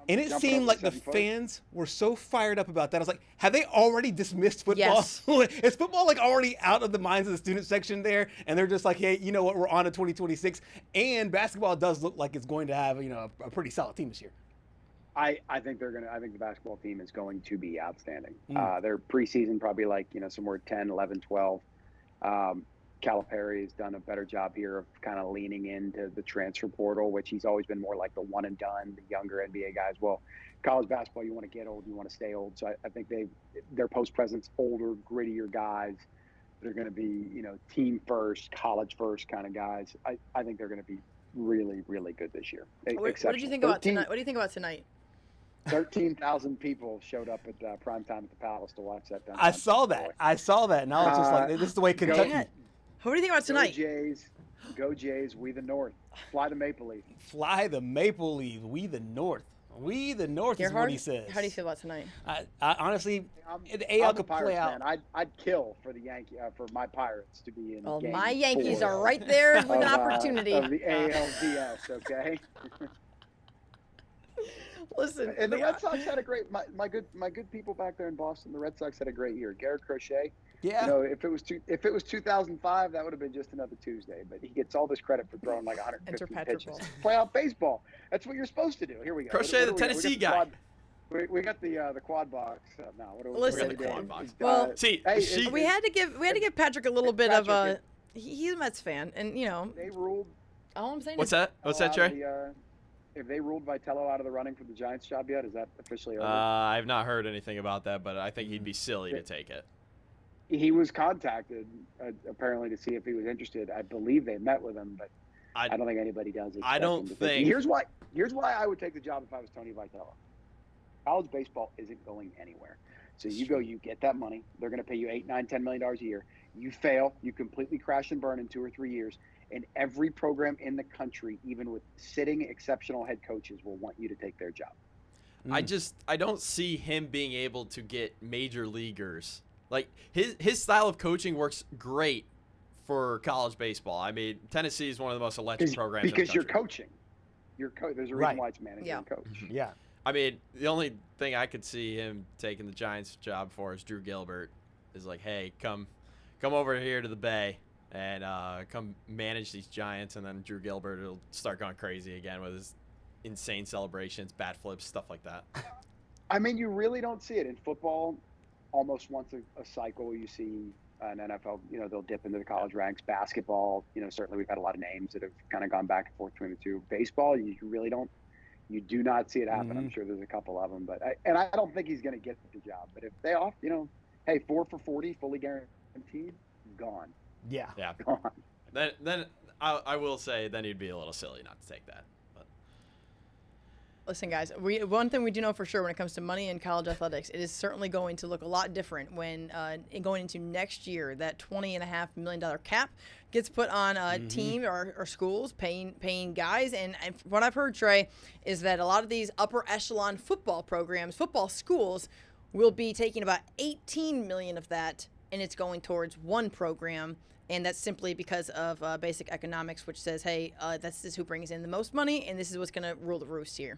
And it seemed like the fans were so fired up about that. I was like, have they already dismissed football? Yes. Is football like already out of the minds of the student section there? And they're just like, hey, you know what? We're on to 2026. And basketball does look like it's going to have, a pretty solid team this year. I think the basketball team is going to be outstanding. Their preseason probably like, somewhere 10, 11, 12. Calipari has done a better job here of kind of leaning into the transfer portal, which he's always been more like the one and done, the younger NBA guys. Well, college basketball, you want to get old, you want to stay old. So I think their post presence, older, grittier guys that are going to be, team first, college first kind of guys. I think they're going to be really, really good this year. What did you think about tonight? What do you think about tonight? 13,000 people showed up at prime time at the Palace to watch that. I saw that, and I was just like, this is the way Kentucky. What do you think about tonight? Go Jays, we the North. Fly the Maple Leaf. Fly the Maple Leaf, we the North. We the North Gerhard, is what he says. how do you feel about tonight? I honestly, the AL I'm a could Pirates play out. fan. I'd kill for the for my Pirates to be in. Well, game my Yankees 4 are right there with an of, opportunity. of the ALDS. Okay. Listen, And the Red Sox had a great. My good people back there in Boston. The Red Sox had a great year. Gerhard Crochet. Yeah. You know, if it was 2005, that would have been just another Tuesday. But he gets all this credit for throwing like 150 pitches. Playoff baseball. That's what you're supposed to do. Here we go. Crochet, the Tennessee guy. We got the quad box now. What are we Listen, doing? the quad box. Well, See, hey, we had to give Patrick a little bit of a. He's a Mets fan, and you know. They ruled. All I'm saying what's is. that? What's that, Trey? If they ruled Vitello out of the running for the Giants job yet, is that officially over? I've not heard anything about that, but I think he'd be silly to take it. He was contacted apparently to see if he was interested. I believe they met with him, but I don't think anybody does. I don't think. Here's why I would take the job if I was Tony Vitello. College baseball isn't going anywhere. So you get that money. They're going to pay you $8, $9, $10 million a year. You fail, you completely crash and burn in 2 or 3 years. And every program in the country, even with sitting exceptional head coaches, will want you to take their job. I don't see him being able to get major leaguers. Like his style of coaching works great for college baseball. I mean, Tennessee is one of the most electric programs because in the you're country. coaching. There's a reason why it's manager and coach. Yeah. I mean, the only thing I could see him taking the Giants job for is Drew Gilbert. Is like, hey, come over here to the Bay and come manage these Giants, and then Drew Gilbert will start going crazy again with his insane celebrations, bat flips, stuff like that. I mean, you really don't see it in football. Almost once a cycle, you see an NFL. You know, they'll dip into the college ranks. Basketball, you know, certainly we've had a lot of names that have kind of gone back and forth between the two. Baseball, you really don't. You do not see it happen. I'm sure there's a couple of them, but I don't think he's going to get the job. But if they off, you know, hey, 4 for 40, fully guaranteed, gone. Yeah. Gone. Then I will say then he'd be a little silly not to take that. But Listen, guys, one thing we do know for sure when it comes to money in college athletics, it is certainly going to look a lot different when going into next year. That $20.5 million cap gets put on team or schools paying guys. And what I've heard, Trey, is that a lot of these upper echelon football programs, football schools, will be taking about $18 million of that, and it's going towards one program. And that's simply because of basic economics, which says, hey, this is who brings in the most money, and this is what's going to rule the roost here.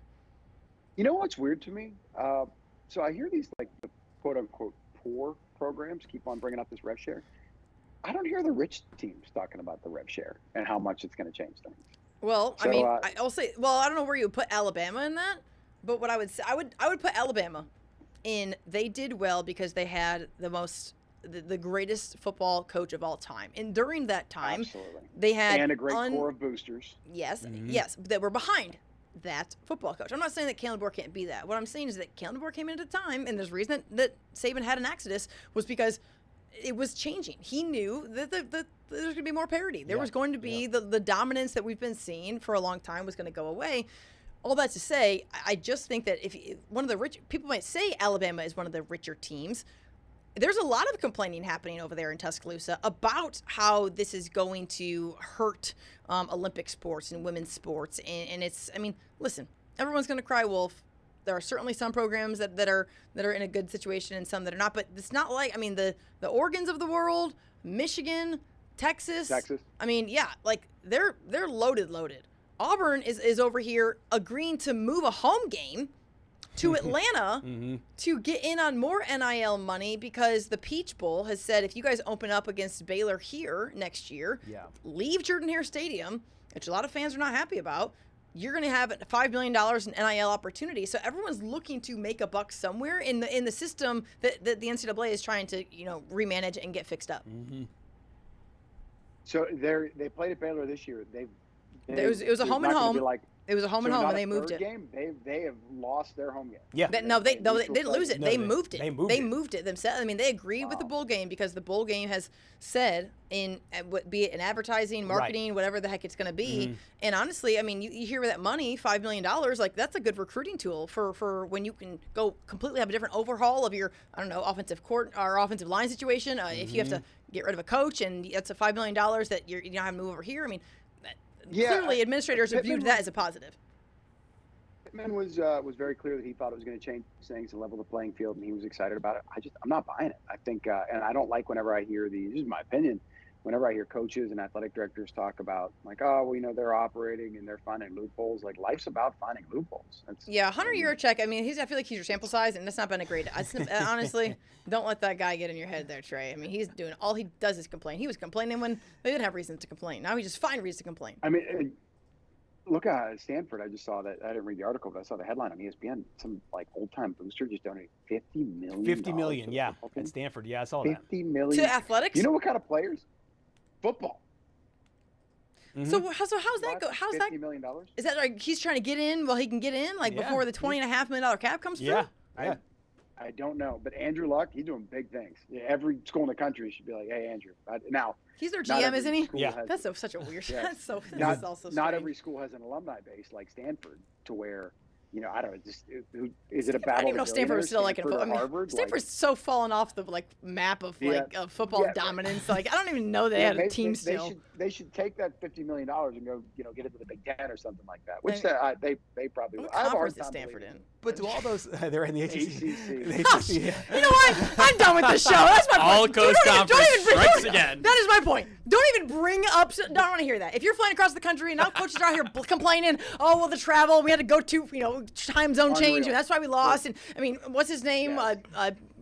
You know what's weird to me? So I hear these, like, the quote-unquote poor programs keep on bringing up this rev share. I don't hear the rich teams talking about the rev share and how much it's going to change things. Well, So, I mean, I'll say, well, I don't know where you would put Alabama in that, but what I would say, I would put Alabama in. They did well because they had the greatest football coach of all time, and during that time, Absolutely. they had and a great core of boosters. Yes, yes, that were behind that football coach. I'm not saying that Kalen DeBoer can't be that. What I'm saying is that Kalen DeBoer came in at a time, and there's a reason that Saban had an exodus was because it was changing. He knew that there's going to be more parity. There was going to be the dominance that we've been seeing for a long time was going to go away. All that to say, I just think that if one of the rich people might say Alabama is one of the richer teams. There's a lot of complaining happening over there in Tuscaloosa about how this is going to hurt Olympic sports and women's sports. And it's, I mean, listen, everyone's going to cry wolf. There are certainly some programs that are in a good situation and some that are not. But it's not like, I mean, the Oregons of the world, Michigan, Texas. I mean, yeah, like they're loaded. Auburn is over here agreeing to move a home game to Atlanta to get in on more NIL money because the Peach Bowl has said if you guys open up against Baylor here next year, leave Jordan-Hare Stadium, which a lot of fans are not happy about, you're going to have $5 million in NIL opportunity. So everyone's looking to make a buck somewhere in the system that the NCAA is trying to remanage and get fixed up. So they played at Baylor this year. It was a home and home. It was a home and home, and they moved it. Game, they have lost their home game. Yeah. They didn't lose it. No, they moved it. They moved it themselves. I mean, they agreed with the bowl game because the bowl game has said be it in advertising, marketing, whatever the heck it's going to be. And honestly, I mean, you hear that money, $5 million, like that's a good recruiting tool for when you can go completely have a different overhaul of your, I don't know, offensive court or offensive line situation. If you have to get rid of a coach and that's a $5 million that you don't have to move over here. I mean, clearly administrators have viewed that as a positive. Pittman was very clear that he thought it was going to change things and level the playing field, and he was excited about it. I'm not buying it. I think, and I don't like whenever I hear these. This is my opinion. Whenever I hear coaches and athletic directors talk about like, oh, well, they're operating and they're finding loopholes. Like, life's about finding loopholes. Hunter Yurachek. I mean, I feel like he's your sample size, and that's not been a great. Honestly, don't let that guy get in your head there, Trey. I mean, he's doing all he does is complain. He was complaining when they didn't have reasons to complain. Now he just find reasons to complain. I mean, look at Stanford. I just saw that. I didn't read the article, but I saw the headline on ESPN. Some like old-time booster just donated $50 million. $50 million, yeah, at Stanford. Yeah, I saw that. $50 million to athletics. You know what kind of players? Football. Mm-hmm. So how's that go? How's that? $50 million? Is that like he's trying to get in while he can get in, like before the $20.5 million cap comes through? Yeah. I don't know, but Andrew Luck, he's doing big things. Every school in the country should be like, hey, Andrew. Now he's their GM, isn't he? Yeah. That's such a weird. Yeah. That's also not every school has an alumni base like Stanford to where. I don't know. Is it a battle? I didn't even know Stanford was still like in football. Harvard? Stanford's so fallen off the map of of football dominance. Like I don't even know they had a team still. They should take that $50 million and go, get into the Big Ten or something like that. Which they probably will. I have a hard time Stanford in. But to all those, they're in the ACC. Gosh, you know what? I'm done with this show. That's my point. All Coast Conference strikes again. That is my point. Don't even bring up. Don't want to hear that. If you're flying across the country and now coaches are out here complaining, oh well, the travel we had to go to time zone change, and that's why we lost. And I mean, what's his name?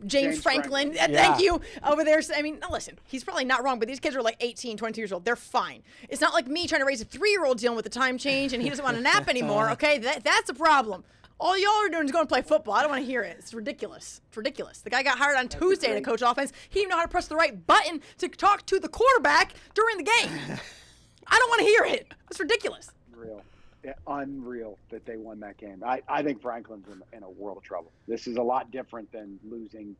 James Franklin. Thank you over there. I mean, now listen, he's probably not wrong, but these kids are like 18, 22 years old. They're fine. It's not like me trying to raise a 3-year-old dealing with the time change and he doesn't want to nap anymore. Okay, that's a problem. All y'all are doing is going to play football. I don't want to hear it. It's ridiculous. It's ridiculous. The guy got hired on Tuesday to coach offense. He didn't know how to press the right button to talk to the quarterback during the game. I don't want to hear it. It's ridiculous. Unreal that they won that game. I think Franklin's in a world of trouble. This is a lot different than losing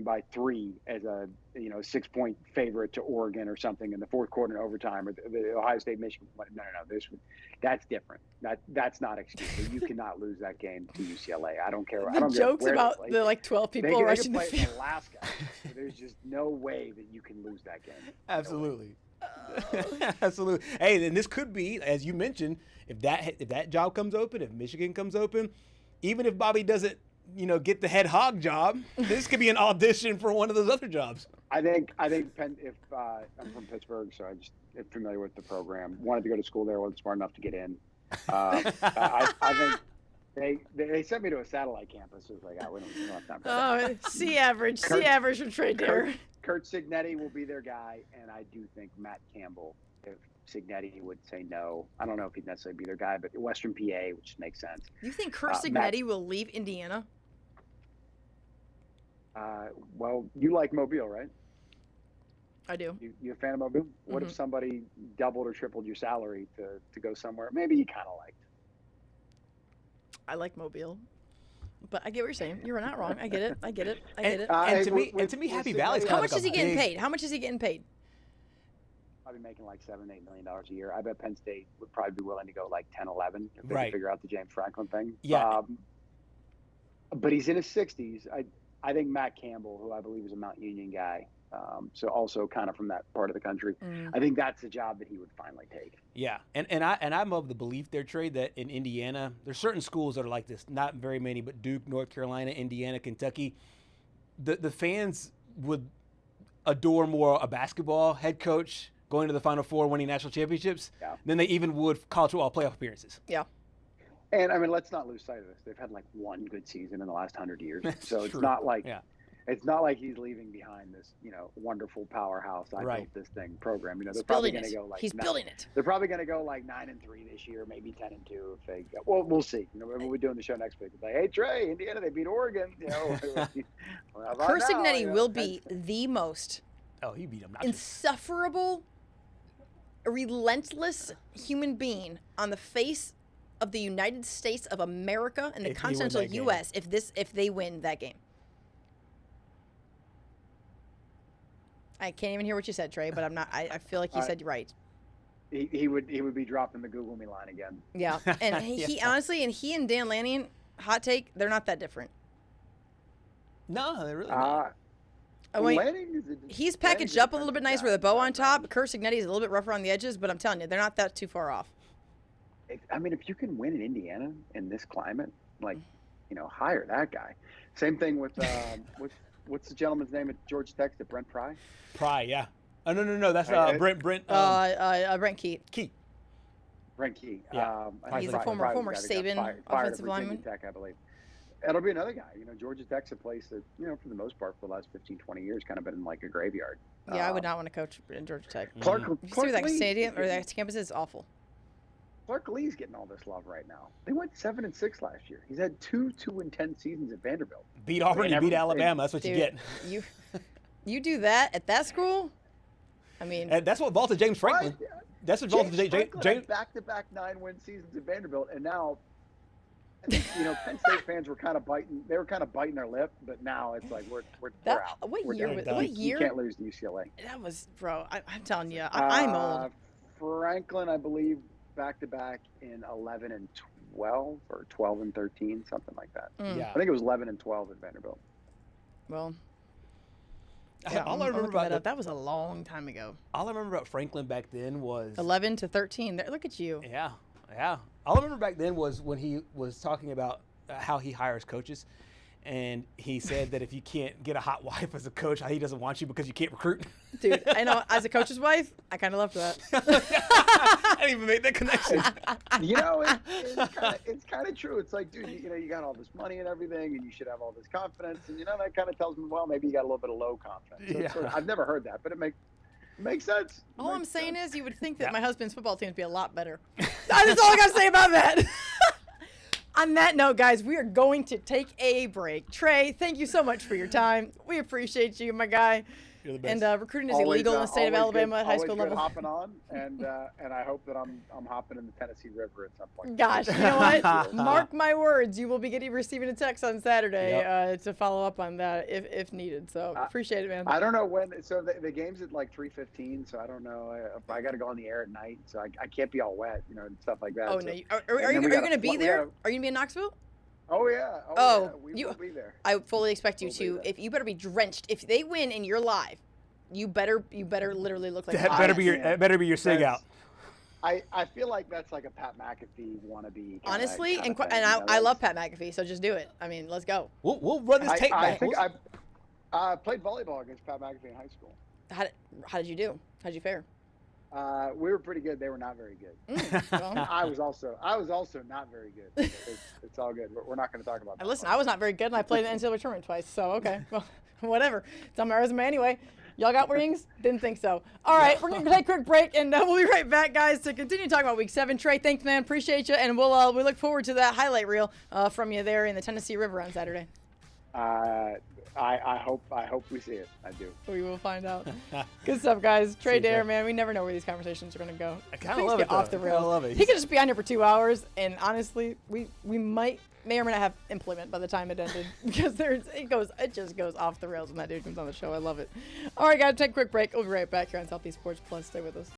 by 3 as a 6-point favorite to Oregon or something in the fourth quarter in overtime, or the Ohio State Michigan. No. That's different. That's not excusable. You cannot lose that game to UCLA. I don't care. I don't jokes care about the 12 people rushing the field. In Alaska. There's just no way that you can lose that game. Absolutely. Absolutely. Hey, and this could be, as you mentioned, if that job comes open, if Michigan comes open, even if Bobby doesn't, get the head hog job, this could be an audition for one of those other jobs. I think if I'm from Pittsburgh, so I just am familiar with the program. Wanted to go to school there, wasn't smart enough to get in. I think they sent me to a satellite campus. It was like, we don't have time for that. Oh, C average from Trey Dare. Kurt Cignetti will be their guy, and I do think Matt Campbell, if Cignetti would say no, I don't know if he'd necessarily be their guy, but Western PA, which makes sense. You think Kurt Cignetti will leave Indiana? Well, you like Mobile, right? I do. You a fan of Mobile? What if somebody doubled or tripled your salary to go somewhere maybe you kind of liked? I like Mobile. But I get what you're saying. You're not wrong. I get it. And to me, Happy Valley's kind of How much is he getting paid? How much is he getting paid? Probably making like $7-8 million a year. I bet Penn State would probably be willing to go like 10-11 if they could figure out the James Franklin thing. Yeah. But he's in his 60s. I think Matt Campbell, who I believe is a Mount Union guy, so also kind of from that part of the country, I think that's the job that he would finally take. Yeah, and I'm of the belief there, Trey, that in Indiana, there's certain schools that are like this. Not very many, but Duke, North Carolina, Indiana, Kentucky. The fans would adore more a basketball head coach going to the Final Four, winning national championships, than they even would college football playoff appearances. Yeah. And I mean, let's not lose sight of this. They've had like one good season in the last 100 years, so it's true. not like it's not like he's leaving behind this, wonderful powerhouse. I built this thing program. They're probably going to go like building it. They're probably going to go like 9-3 this year, maybe 10-2 if they. Well, we'll see. When we're doing the show next week, it's like, hey Trey, Indiana, they beat Oregon. Kurt Cignetti will be the most. Oh, he beat him. Insufferable, relentless human being on the face of the United States of America and the continental U.S. if they win that game. I can't even hear what you said, Trey, but I'm not. I feel like you said right. He would be dropping the Google me line again. Yeah, and he honestly, and he and Dan Lanning, hot take, they're not that different. No, they're really not. He's packaged up a little bit nicer with a bow on top. Kurt Cignetti is a little bit rougher on the edges, but I'm telling you, they're not that too far off. if you can win in Indiana in this climate, like, hire that guy. Same thing with what's the gentleman's name at Georgia Tech? Is it Brent Pry? Pry, yeah. Oh, no. That's Brent. Brent Key. Brent Key. Yeah. He's a former Saban offensive lineman. Tech, I believe. It'll be another guy. Georgia Tech's a place that, for the most part, for the last 15, 20 years, kind of been like a graveyard. Yeah, I would not want to coach in Georgia Tech. Clark You see that Lee, stadium or that campus is awful. Clark Lee's getting all this love right now. They went 7-6 last year. He's had 2-10 seasons at Vanderbilt. Beat Auburn, you beat Alabama. That's what you get. You do that at that school? I mean, and that's what vaulted James Franklin. Right? That's what vaulted James. Back-to-back 9-win seasons at Vanderbilt, and now, Penn State fans were kind of biting. They were kind of biting their lip, but now it's like we're out. What year? You can't lose to UCLA. That was, bro. I'm telling you, I'm old. Franklin, I believe, back-to-back in 11 and 12 or 12 and 13, something like that. Yeah. I think it was 11 and 12 at Vanderbilt. Well, yeah, all I remember about that was a long time ago. All I remember about Franklin back then was 11 to 13. Look at you. Yeah. All I remember back then was when he was talking about how he hires coaches, and he said that if you can't get a hot wife as a coach, he doesn't want you because you can't recruit. Dude, I know. As a coach's wife, I kind of loved that. I didn't even make that connection. It's kind of true. It's like, dude, you got all this money and everything, and you should have all this confidence, and that kind of tells me, well, maybe you got a little bit of low confidence. So I've never heard that, but it makes sense. All I'm saying is, you would think that my husband's football team would be a lot better. That's all I got to say about that. On that note, guys, we are going to take a break. Trey, thank you so much for your time. We appreciate you, my guy. You're the best. And recruiting is illegal in the state of Alabama at high school level. Hopping on, and I hope that I'm hopping in the Tennessee River at some point. Gosh, you know what? Mark my words, you will be receiving a text on Saturday to follow up on that if needed. So appreciate it, man. I don't know when. So the game's at like 3:15. So I don't know. I got to go on the air at night, so I can't be all wet, and stuff like that. Oh so, no, are you going to be there? Are you going to be in Knoxville? Oh yeah. Yeah. We will be there. I fully expect you to. If you better be drenched. If they win and you're live, you better literally look like that better be your sig out. I feel like that's like a Pat McAfee wannabe. Honestly, I love Pat McAfee, so just do it. I mean, let's go. We'll run this tape back. I think I played volleyball against Pat McAfee in high school. How did you do? How'd you fare? We were pretty good. They were not very good. I was also not very good. It's all good. We're not going to talk about that. Listen, I was not very good, and I played in the NCAA tournament twice. So okay, well, whatever. It's on my resume anyway. Y'all got rings? Didn't think so. All right, we're going to take a quick break, and we'll be right back, guys, to continue talking about Week 7. Trey, thanks, man. Appreciate you, and we look forward to that highlight reel from you there in the Tennessee River on Saturday. I hope we see it. I do. We will find out. Good stuff, guys. Trey Dare, man, we never know where these conversations are going to go. I kind of love it. Off the rails. I love it. He could just be on here for 2 hours, and honestly, we may or may not have employment by the time it ended because it just goes off the rails when that dude comes on the show. I love it. All right, guys, take a quick break. We'll be right back here on Southeast Sports Plus. Stay with us.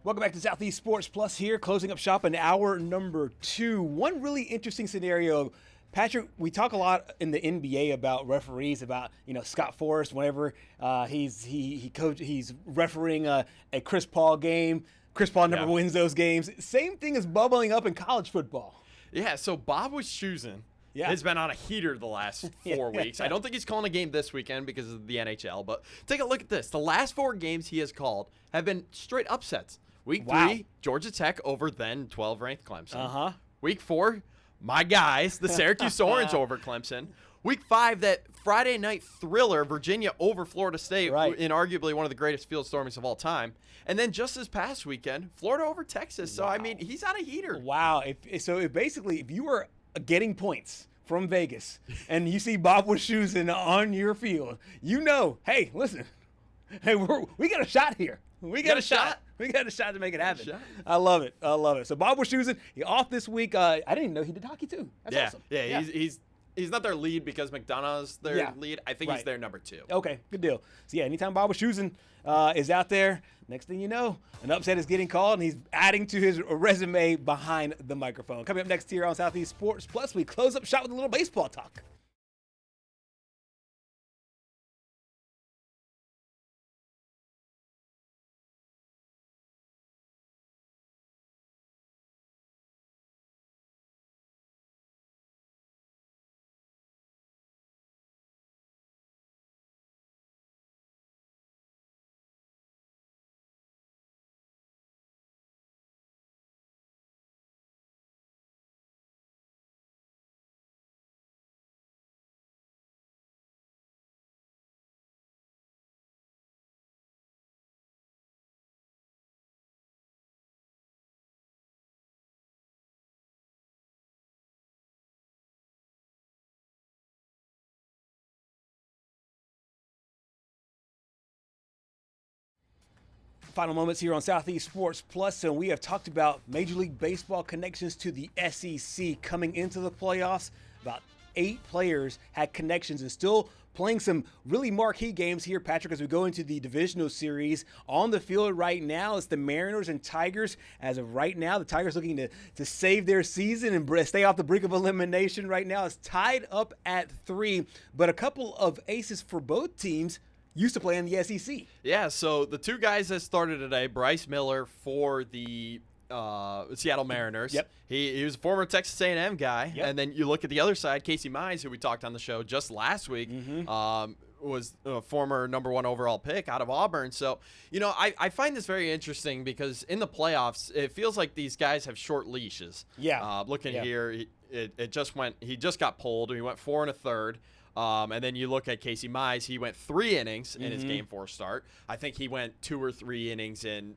Welcome back to Southeast Sports Plus here, closing up shop in hour number 2. One really interesting scenario. Patrick, we talk a lot in the NBA about referees, about Scott Forrest. Whenever he's refereeing a Chris Paul game, Chris Paul never wins those games. Same thing is bubbling up in college football. Yeah, so Bob Wischusen has been on a heater the last 4 weeks. I don't think he's calling a game this weekend because of the NHL, but take a look at this. The last 4 games he has called have been straight upsets. Week 3, Georgia Tech over then 12th-ranked Clemson. Week 4, my guys, the Syracuse Orange over Clemson. Week 5, that Friday night thriller, Virginia over Florida State, in arguably one of the greatest field stormings of all time. And then just this past weekend, Florida over Texas. So, I mean, he's on a heater. Wow. If you were getting points from Vegas and you see Bob Wischusen on your field, hey, listen, hey, we got a shot here. We got a shot. We got a shot to make it happen. I love it. So Bob Wischusen, he off this week. I didn't even know he did hockey too. That's awesome. Yeah, he's not their lead because McDonough's their lead. I think he's their number 2. Okay, good deal. So anytime Bob Wischusen is out there, next thing you know, an upset is getting called, and he's adding to his resume behind the microphone. Coming up next here on Southeast Sports Plus, we close up shop with a little baseball talk. Final moments here on Southeast Sports Plus, and we have talked about Major League Baseball connections to the SEC coming into the playoffs. About 8 players had connections and still playing some really marquee games here, Patrick, as we go into the divisional series. On the field right now, it's the Mariners and Tigers. As of right now, the Tigers looking to save their season and stay off the brink of elimination right now. It's tied up at 3, but a couple of aces for both teams used to play in the SEC. Yeah, so the 2 guys that started today, Bryce Miller for the Seattle Mariners. Yep. He was a former Texas A&M guy. Yep. And then you look at the other side, Casey Mize, who we talked on the show just last week, was a former number 1 overall pick out of Auburn. So, I find this very interesting because in the playoffs, it feels like these guys have short leashes. Yeah. Looking here, he just got pulled. He went 4 1/3. And then you look at Casey Mize, he went 3 innings in his Game 4 start. I think he went 2 or 3 innings in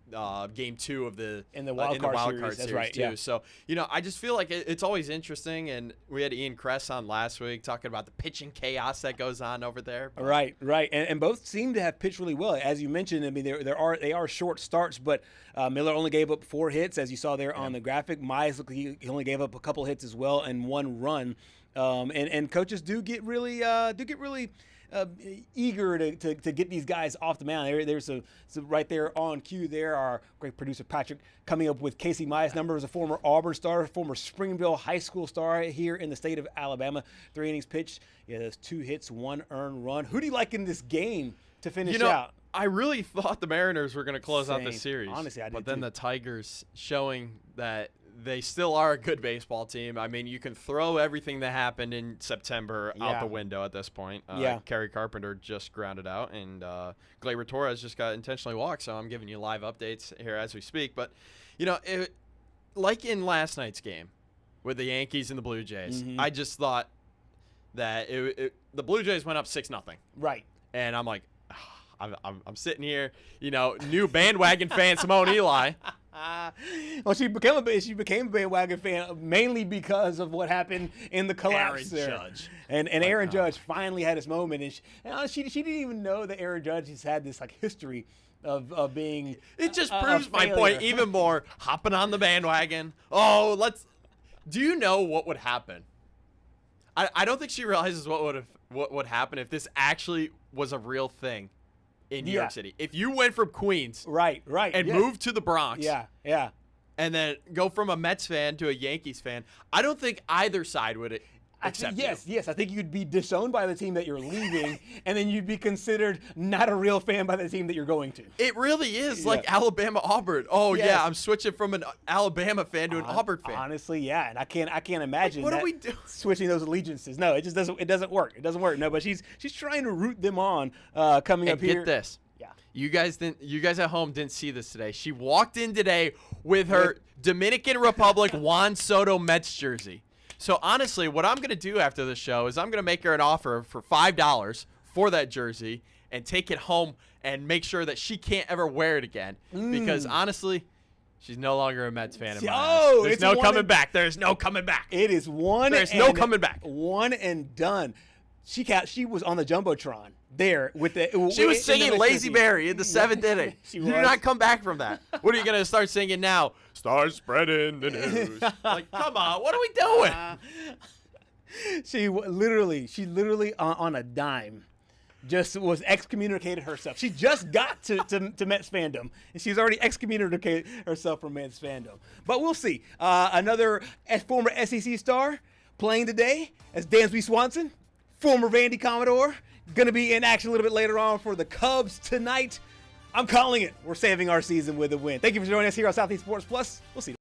Game 2 of the wild card series. That's right, too. Yeah. So, I just feel like it's always interesting. And we had Ian Kress on last week talking about the pitching chaos that goes on over there. But right. And both seem to have pitched really well. As you mentioned, I mean, they are short starts, but Miller only gave up 4 hits, as you saw there on the graphic. Mize, he only gave up a couple hits as well and 1 run. And coaches do get really eager to get these guys off the mound. There's a right there on cue there. Our great producer Patrick coming up with Casey Mize number as a former Auburn star, former Springville High School star here in the state of Alabama. 3 innings pitched. Yeah, there's 2 hits, 1 earned run. Who do you like in this game to finish out? I really thought the Mariners were going to close out the series. Honestly, I did But then too. the Tigers showing that they still are a good baseball team. I mean, you can throw everything that happened in September out the window at this point. Kerry Carpenter just grounded out, and Gleyber Torres just got intentionally walked, so I'm giving you live updates here as we speak. But, like in last night's game with the Yankees and the Blue Jays, I just thought that the Blue Jays went up 6-0. Right. And I'm like, I'm sitting here, new bandwagon fan Simone Eli. Well, she became a bandwagon fan mainly because of what happened in the collapse Aaron there. Judge. And Aaron Judge finally had his moment, and she didn't even know that Aaron Judge has had this history of being. It just proves my point even more. Hopping on the bandwagon. Oh, do you know what would happen? I don't think she realizes what would happen if this actually was a real thing in New York City. If you went from Queens right, and moved to the Bronx, yeah, and then go from a Mets fan to a Yankees fan, I don't think either side would accept you. Yes. I think you'd be disowned by the team that you're leaving, and then you'd be considered not a real fan by the team that you're going to. It really is like Alabama-Auburn. Oh, Yes. yeah, I'm switching from an Alabama fan to an Auburn fan. Honestly, yeah, and I can't imagine what do we do? Switching those allegiances. No, it just doesn't. It doesn't work. It doesn't work. No, but she's trying to root them on coming up here. Get this. Yeah. You guys at home didn't see this today. She walked in today with her Dominican Republic Juan Soto Mets jersey. So honestly, what I'm going to do after the show is I'm going to make her an offer for $5 for that jersey and take it home and make sure that she can't ever wear it again. Because honestly, she's no longer a Mets fan in my eyes. There's no coming back. There's no coming back. It is one. There's no coming back. One and done. She was on the Jumbotron there with the. She was singing Lazy Mary in the 7th inning. She You was. do not come back from that. What are you going to start singing now? Start spreading the news. Like, come on. What are we doing? She literally on a dime just was excommunicated herself. She just got to Mets fandom, and she's already excommunicated herself from Mets fandom. But we'll see. Another former SEC star playing today as Dansby Swanson, former Vandy Commodore, going to be in action a little bit later on for the Cubs tonight. I'm calling it. We're saving our season with a win. Thank you for joining us here on Southeast Sports Plus. We'll see you.